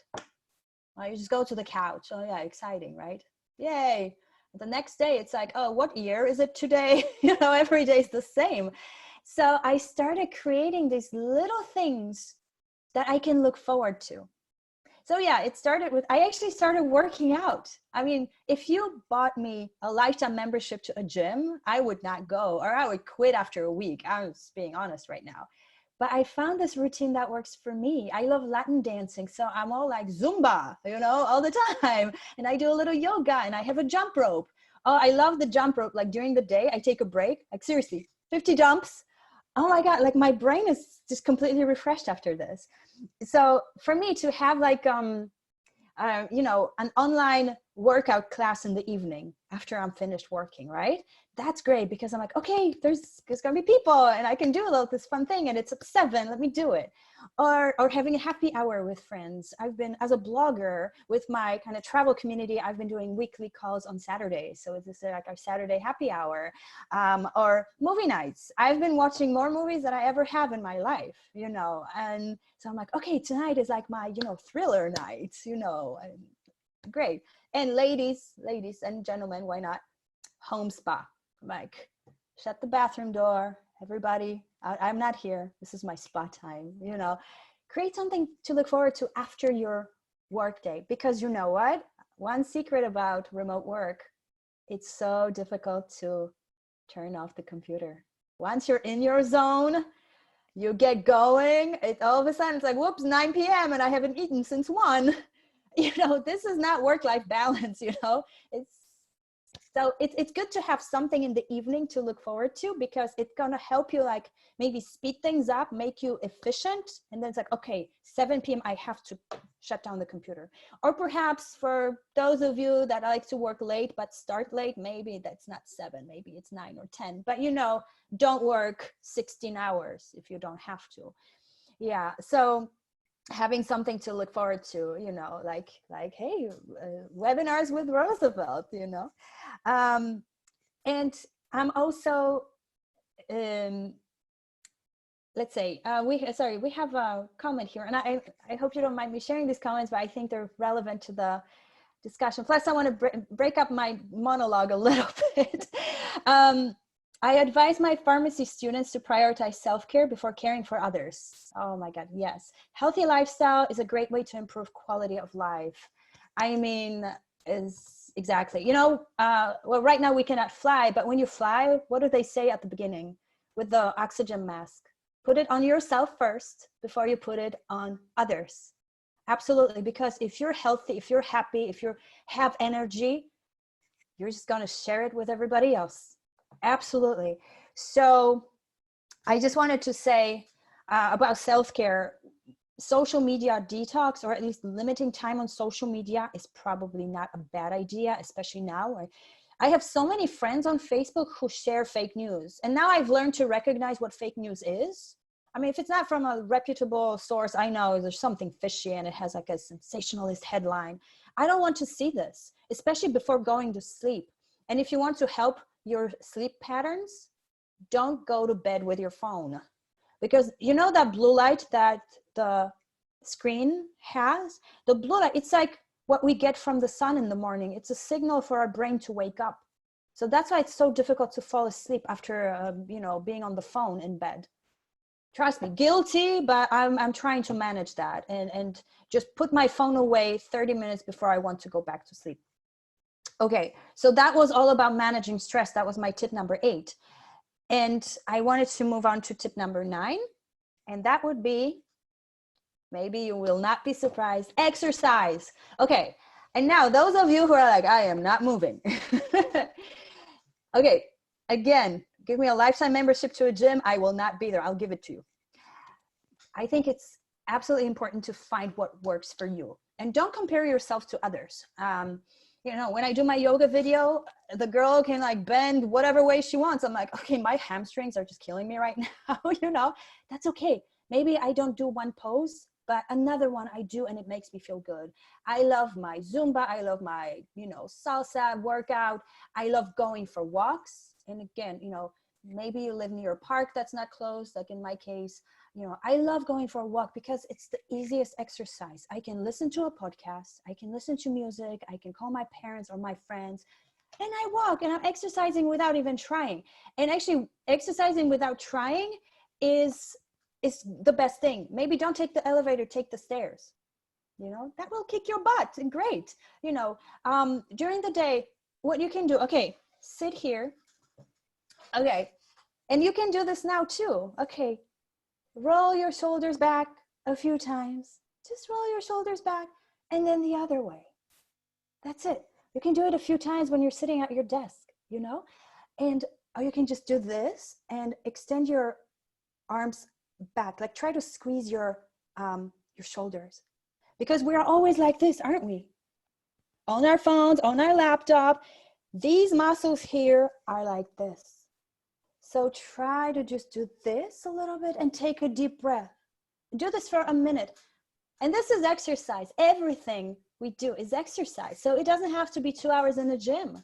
Well, you just go to the couch. Oh yeah, exciting, right? Yay. The next day it's like, oh, what year is it today? You know, every day is the same. So I started creating these little things that I can look forward to. So yeah, it started with, I actually started working out. I mean, if you bought me a lifetime membership to a gym, I would not go, or I would quit after a week. I'm just being honest right now. but I found this routine that works for me. I love Latin dancing, so I'm all like Zumba, you know, all the time. And I do a little yoga, and I have a jump rope. Oh, I love the jump rope. Like during the day, I take a break, like seriously, 50 jumps. Oh my God, like my brain is just completely refreshed after this. So for me to have like, you know, an online workout class in the evening after I'm finished working, right? That's great because I'm like, okay, there's gonna be people and I can do this fun thing and it's at 7, let me do it. Or having a happy hour with friends. I've been, as a blogger with my kind of travel community, I've been doing weekly calls on Saturdays. So it's like our Saturday happy hour, or movie nights. I've been watching more movies than I ever have in my life, you know? And so I'm like, okay, tonight is like my, you know, thriller night, you know, and great. And ladies and gentlemen, why not? Home spa. Like, shut the bathroom door, everybody, I'm not here, this is my spa time, you know. Create something to look forward to after your work day, because you know what, one secret about remote work, it's so difficult to turn off the computer. Once you're in your zone, you get going, all of a sudden it's like, whoops, 9 p.m. and I haven't eaten since 1. You know, this is not work-life balance, you know. It's good to have something in the evening to look forward to, because it's gonna help you like maybe speed things up, make you efficient. And then it's like, okay, 7 p.m. I have to shut down the computer. Or perhaps for those of you that like to work late but start late, maybe that's not 7, maybe it's 9 or 10. But you know, don't work 16 hours if you don't have to. Yeah, so having something to look forward to, you know, like hey, webinars with Roosevelt, you know. And I'm also, let's say, we have a comment here, and I hope you don't mind me sharing these comments, but I think they're relevant to the discussion. Plus, I want to break up my monologue a little bit. I advise my pharmacy students to prioritize self-care before caring for others. Oh my God, yes. Healthy lifestyle is a great way to improve quality of life. I mean, exactly, you know, well, right now we cannot fly, but when you fly, what do they say at the beginning with the oxygen mask? Put it on yourself first before you put it on others. Absolutely, because if you're healthy, if you're happy, if you have energy, you're just going to share it with everybody else. Absolutely. So I just wanted to say about self-care, social media detox, or at least limiting time on social media, is probably not a bad idea, especially now. I have so many friends on Facebook who share fake news. And now I've learned to recognize what fake news is. I mean, if it's not from a reputable source, I know there's something fishy and it has like a sensationalist headline. I don't want to see this, especially before going to sleep. And if you want to help your sleep patterns, don't go to bed with your phone, because you know that blue light that the screen has, the blue light, it's like what we get from the sun in the morning. It's a signal for our brain to wake up. So that's why it's so difficult to fall asleep after you know, being on the phone in bed. Trust me, guilty, but I'm trying to manage that and just put my phone away 30 minutes before I want to go back to sleep. Okay, so that was all about managing stress. That was my tip number 8. And I wanted to move on to tip number 9. And that would be, maybe you will not be surprised, exercise. Okay, and now those of you who are like, I am not moving. Okay, again, give me a lifetime membership to a gym, I will not be there. I'll give it to you. I think it's absolutely important to find what works for you. And don't compare yourself to others. You know, when I do my yoga video, the girl can like bend whatever way she wants. I'm like, okay, my hamstrings are just killing me right now. You know, that's okay. Maybe I don't do one pose, but another one I do, and it makes me feel good. I love my Zumba. I love my, you know, salsa workout. I love going for walks. And again, you know, maybe you live near a park that's not closed, like in my case. You know, I love going for a walk because it's the easiest exercise. I can listen to a podcast, I can listen to music, I can call my parents or my friends, and I walk, and I'm exercising without even trying. And actually, exercising without trying is the best thing. Maybe don't take the elevator, take the stairs. You know, that will kick your butt. Great. You know, during the day, what you can do, okay, sit here. Okay, and you can do this now too. Okay. roll your shoulders back a few times. Just roll your shoulders back and then the other way. That's it. You can do it a few times when you're sitting at your desk, you know, and or you can just do this and extend your arms back, like try to squeeze your shoulders, because we're always like this, aren't we? On our phones, on our laptop, these muscles here are like this. So try to just do this a little bit and take a deep breath. Do this for a minute. And this is exercise. Everything we do is exercise. So it doesn't have to be 2 hours in the gym.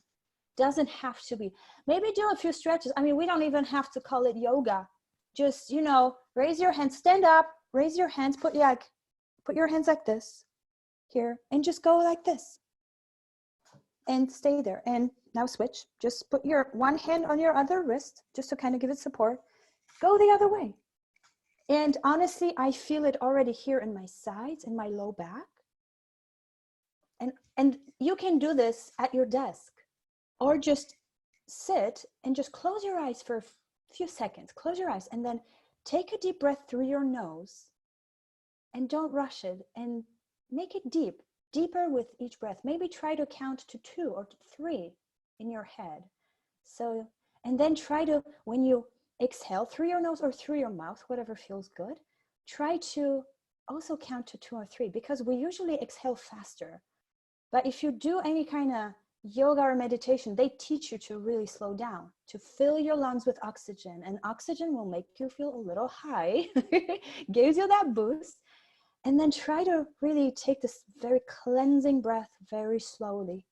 Doesn't have to be. Maybe do a few stretches. I mean, we don't even have to call it yoga. Just, you know, raise your hands, stand up, raise your hands, put your hands like this here, and just go like this. And stay there. And now switch. Just put your one hand on your other wrist, just to kind of give it support. Go the other way. And honestly, I feel it already here in my sides and my low back. And you can do this at your desk, or just sit and just close your eyes for a few seconds. Close your eyes and then take a deep breath through your nose, and don't rush it, and make it deep, deeper with each breath. Maybe try to count to 2 or 3 in your head. So, and then try to, when you exhale through your nose or through your mouth, whatever feels good, try to also count to 2 or 3, because we usually exhale faster. But if you do any kind of yoga or meditation, they teach you to really slow down, to fill your lungs with oxygen, and oxygen will make you feel a little high, gives you that boost. And then try to really take this very cleansing breath very slowly.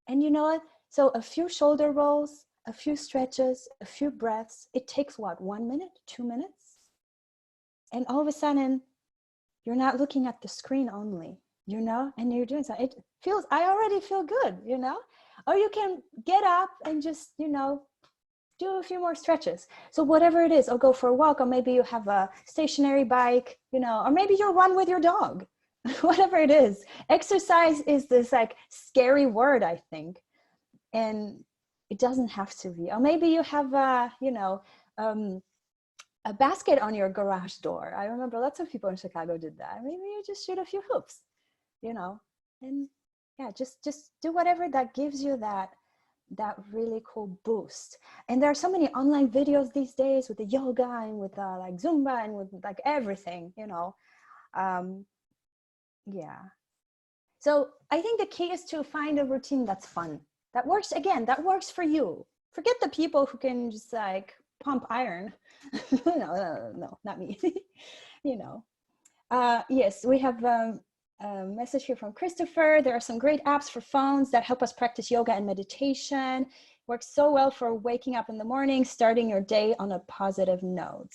And you know what? So a few shoulder rolls, a few stretches, a few breaths. It takes what, 1 minute, 2 minutes? And all of a sudden, you're not looking at the screen only, you know, and you're doing something. It feels, I already feel good, you know? Or you can get up and just, you know, do a few more stretches. So whatever it is, or go for a walk, or maybe you have a stationary bike, you know, or maybe you run with your dog, whatever it is. Exercise is this like scary word, I think. And it doesn't have to be. Or maybe you have a, you know, a basket on your garage door. I remember lots of people in Chicago did that. Maybe you just shoot a few hoops, you know, and yeah, just do whatever that gives you that really cool boost. And there are so many online videos these days with the yoga and with like Zumba and with like everything, you know. Yeah. So I think the key is to find a routine that's fun, that works, again, that works for you. Forget the people who can just like pump iron. No, not me. You know. Yes, we have a message here from Christopher. There are some great apps for phones that help us practice yoga and meditation. Works so well for waking up in the morning, starting your day on a positive note.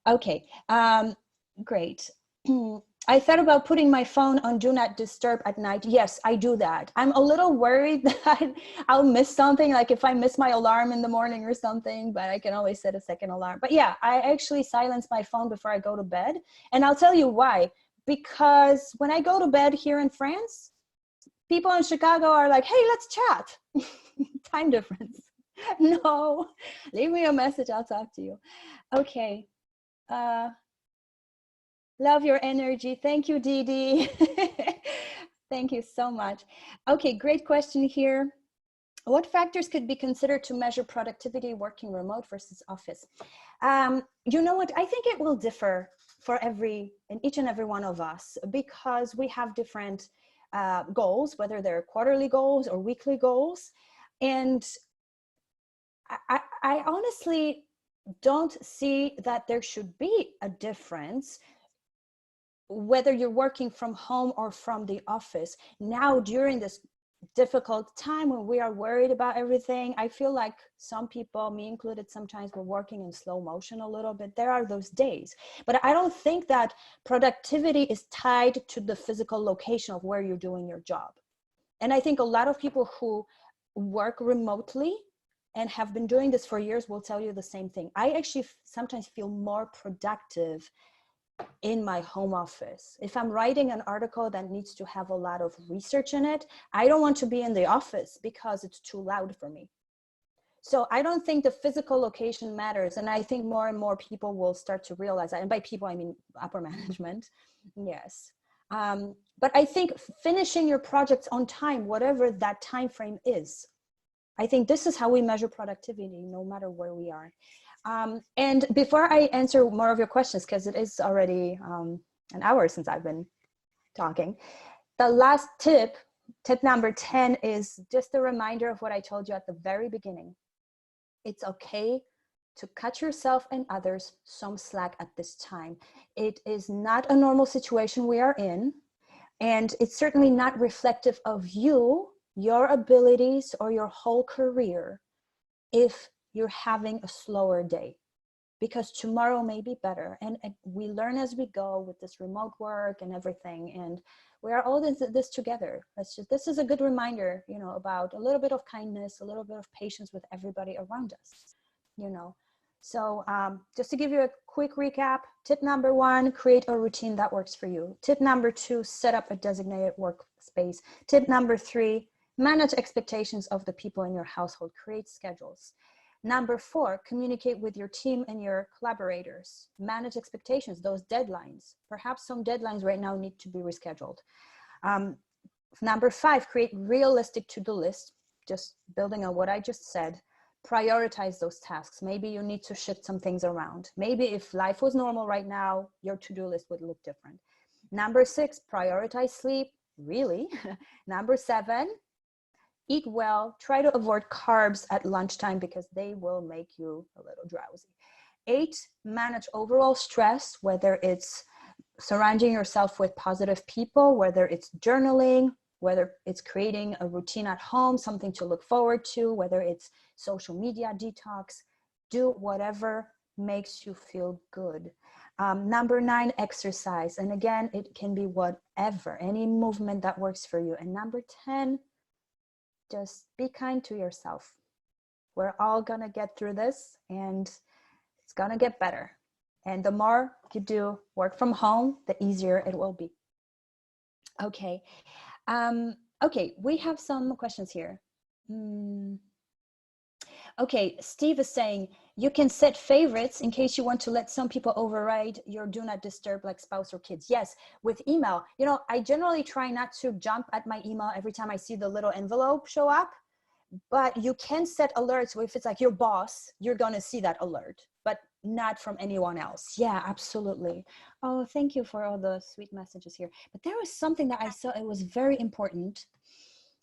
Okay, great. I thought about putting my phone on do not disturb at night. Yes, I do that. I'm a little worried that I'll miss something, like if I miss my alarm in the morning or something, but I can always set a second alarm. But yeah, I actually silence my phone before I go to bed. And I'll tell you why. Because when I go to bed here in France, people in Chicago are like, hey, let's chat. Time difference. No, leave me a message, I'll talk to you. Okay. Love your energy. Thank you, Didi. Thank you so much. Okay, great question here. What factors could be considered to measure productivity working remote versus office? You know what? I think it will differ for each and every one of us, because we have different goals, whether they're quarterly goals or weekly goals. And I honestly don't see that there should be a difference whether you're working from home or from the office. Now, during this difficult time when we are worried about everything, I feel like some people, me included, sometimes we're working in slow motion a little bit. There are those days, but I don't think that productivity is tied to the physical location of where you're doing your job. And I think a lot of people who work remotely and have been doing this for years will tell you the same thing. I actually sometimes feel more productive in my home office. If I'm writing an article that needs to have a lot of research in it, I don't want to be in the office because it's too loud for me. So I don't think the physical location matters. And I think more and more people will start to realize that. And by people, I mean upper management. Yes. But I think finishing your projects on time, whatever that time frame is, I think this is how we measure productivity, no matter where we are. And before I answer more of your questions, because it is already an hour since I've been talking, the last tip number 10, is just a reminder of what I told you at the very beginning. It's okay to cut yourself and others some slack at this time. It is not a normal situation we are in, and it's certainly not reflective of you, your abilities, or your whole career if you're having a slower day, because tomorrow may be better. And we learn as we go with this remote work and everything, and we are all this together. This is a good reminder, you know, about a little bit of kindness, a little bit of patience with everybody around us, you know. So just to give you a quick recap, tip number 1, create a routine that works for you. Tip number 2, set up a designated workspace. Tip number 3, manage expectations of the people in your household, create schedules. Number 4, communicate with your team and your collaborators. Manage expectations, those deadlines. Perhaps some deadlines right now need to be rescheduled. Number 5, create realistic to-do lists, just building on what I just said. Prioritize those tasks. Maybe you need to shift some things around. Maybe if life was normal right now, your to-do list would look different. Number 6, prioritize sleep, really. Number 7, eat well, try to avoid carbs at lunchtime because they will make you a little drowsy. 8, manage overall stress, whether it's surrounding yourself with positive people, whether it's journaling, whether it's creating a routine at home, something to look forward to, whether it's social media detox. Do whatever makes you feel good. Number 9, exercise. And again, it can be whatever, any movement that works for you. And number 10, just be kind to yourself. We're all gonna get through this, and it's gonna get better. And the more you do work from home, the easier it will be. Okay. Okay, we have some questions here. Okay, Steve is saying, you can set favorites in case you want to let some people override your do not disturb, like spouse or kids. Yes, with email, you know, I generally try not to jump at my email every time I see the little envelope show up, but you can set alerts. So if it's like your boss, you're gonna see that alert, but not from anyone else. Yeah, absolutely. Oh, thank you for all the sweet messages here. But there was something that I saw, it was very important.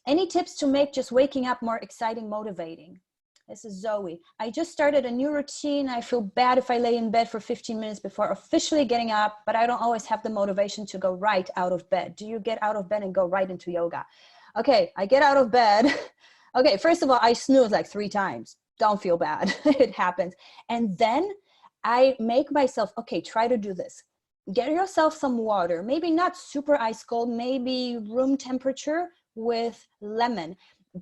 Any tips to make just waking up more exciting, motivating? This is Zoe. I just started a new routine. I feel bad if I lay in bed for 15 minutes before officially getting up, but I don't always have the motivation to go right out of bed. Do you get out of bed and go right into yoga? Okay, I get out of bed. Okay, first of all, I snooze like 3 times. Don't feel bad. It happens. And then I make myself, okay, try to do this. Get yourself some water, maybe not super ice cold, maybe room temperature with lemon.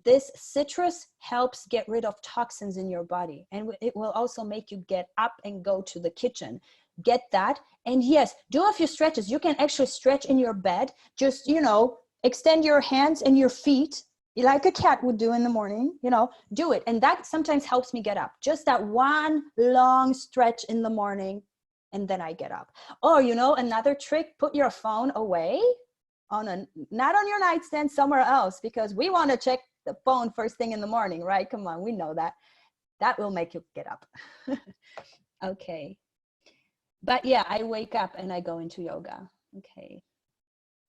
This citrus helps get rid of toxins in your body, and it will also make you get up and go to the kitchen. Get that. And yes, do a few stretches. You can actually stretch in your bed. Just, you know, extend your hands and your feet like a cat would do in the morning, you know, do it. And that sometimes helps me get up. Just that one long stretch in the morning, and then I get up. Or, you know, another trick, put your phone away not on your nightstand, somewhere else, because we want to check the phone first thing in the morning, right? Come on, we know that. That will make you get up. Okay. But yeah, I wake up and I go into yoga. Okay.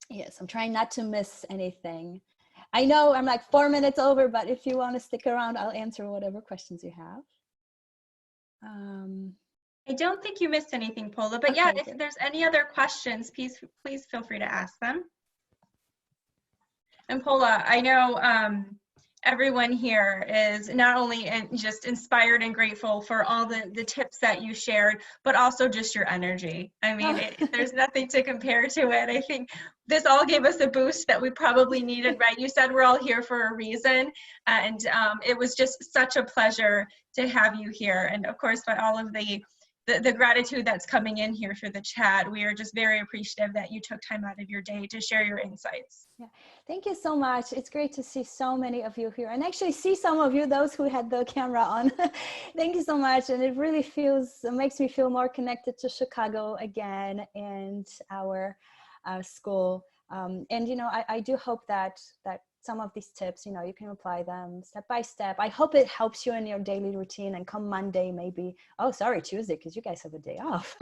Yes, I'm trying not to miss anything. I know I'm like 4 minutes over, but if you want to stick around, I'll answer whatever questions you have. I don't think you missed anything, Paula, but okay, yeah, if there's any other questions, please feel free to ask them. And Paula, I know everyone here is not only just inspired and grateful for all the tips that you shared, but also just your energy. I mean, there's nothing to compare to it. I think this all gave us a boost that we probably needed, right? You said we're all here for a reason, and it was just such a pleasure to have you here. And of course, by all of the the gratitude that's coming in here through the chat. We are just very appreciative that you took time out of your day to share your insights. Yeah, thank you so much. It's great to see so many of you here, and actually see some of you, those who had the camera on. Thank you so much. And it really makes me feel more connected to Chicago again and our school. And, you know, I do hope that some of these tips, you know, you can apply them step by step. I hope it helps you in your daily routine, and come Monday, maybe, oh, sorry, Tuesday, because you guys have a day off.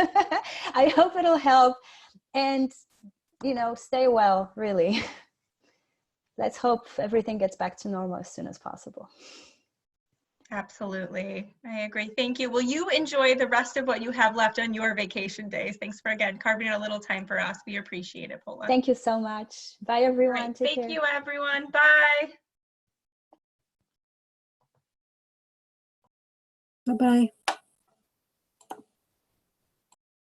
I hope it'll help, and, you know, stay well, really. Let's hope everything gets back to normal as soon as possible. Absolutely. I agree. Thank you. Will you enjoy the rest of what you have left on your vacation days? Thanks for, again, carving out a little time for us. We appreciate it, Paula. Thank you so much. Bye, everyone. Right. Take care. Thank you, everyone. Bye. Bye-bye.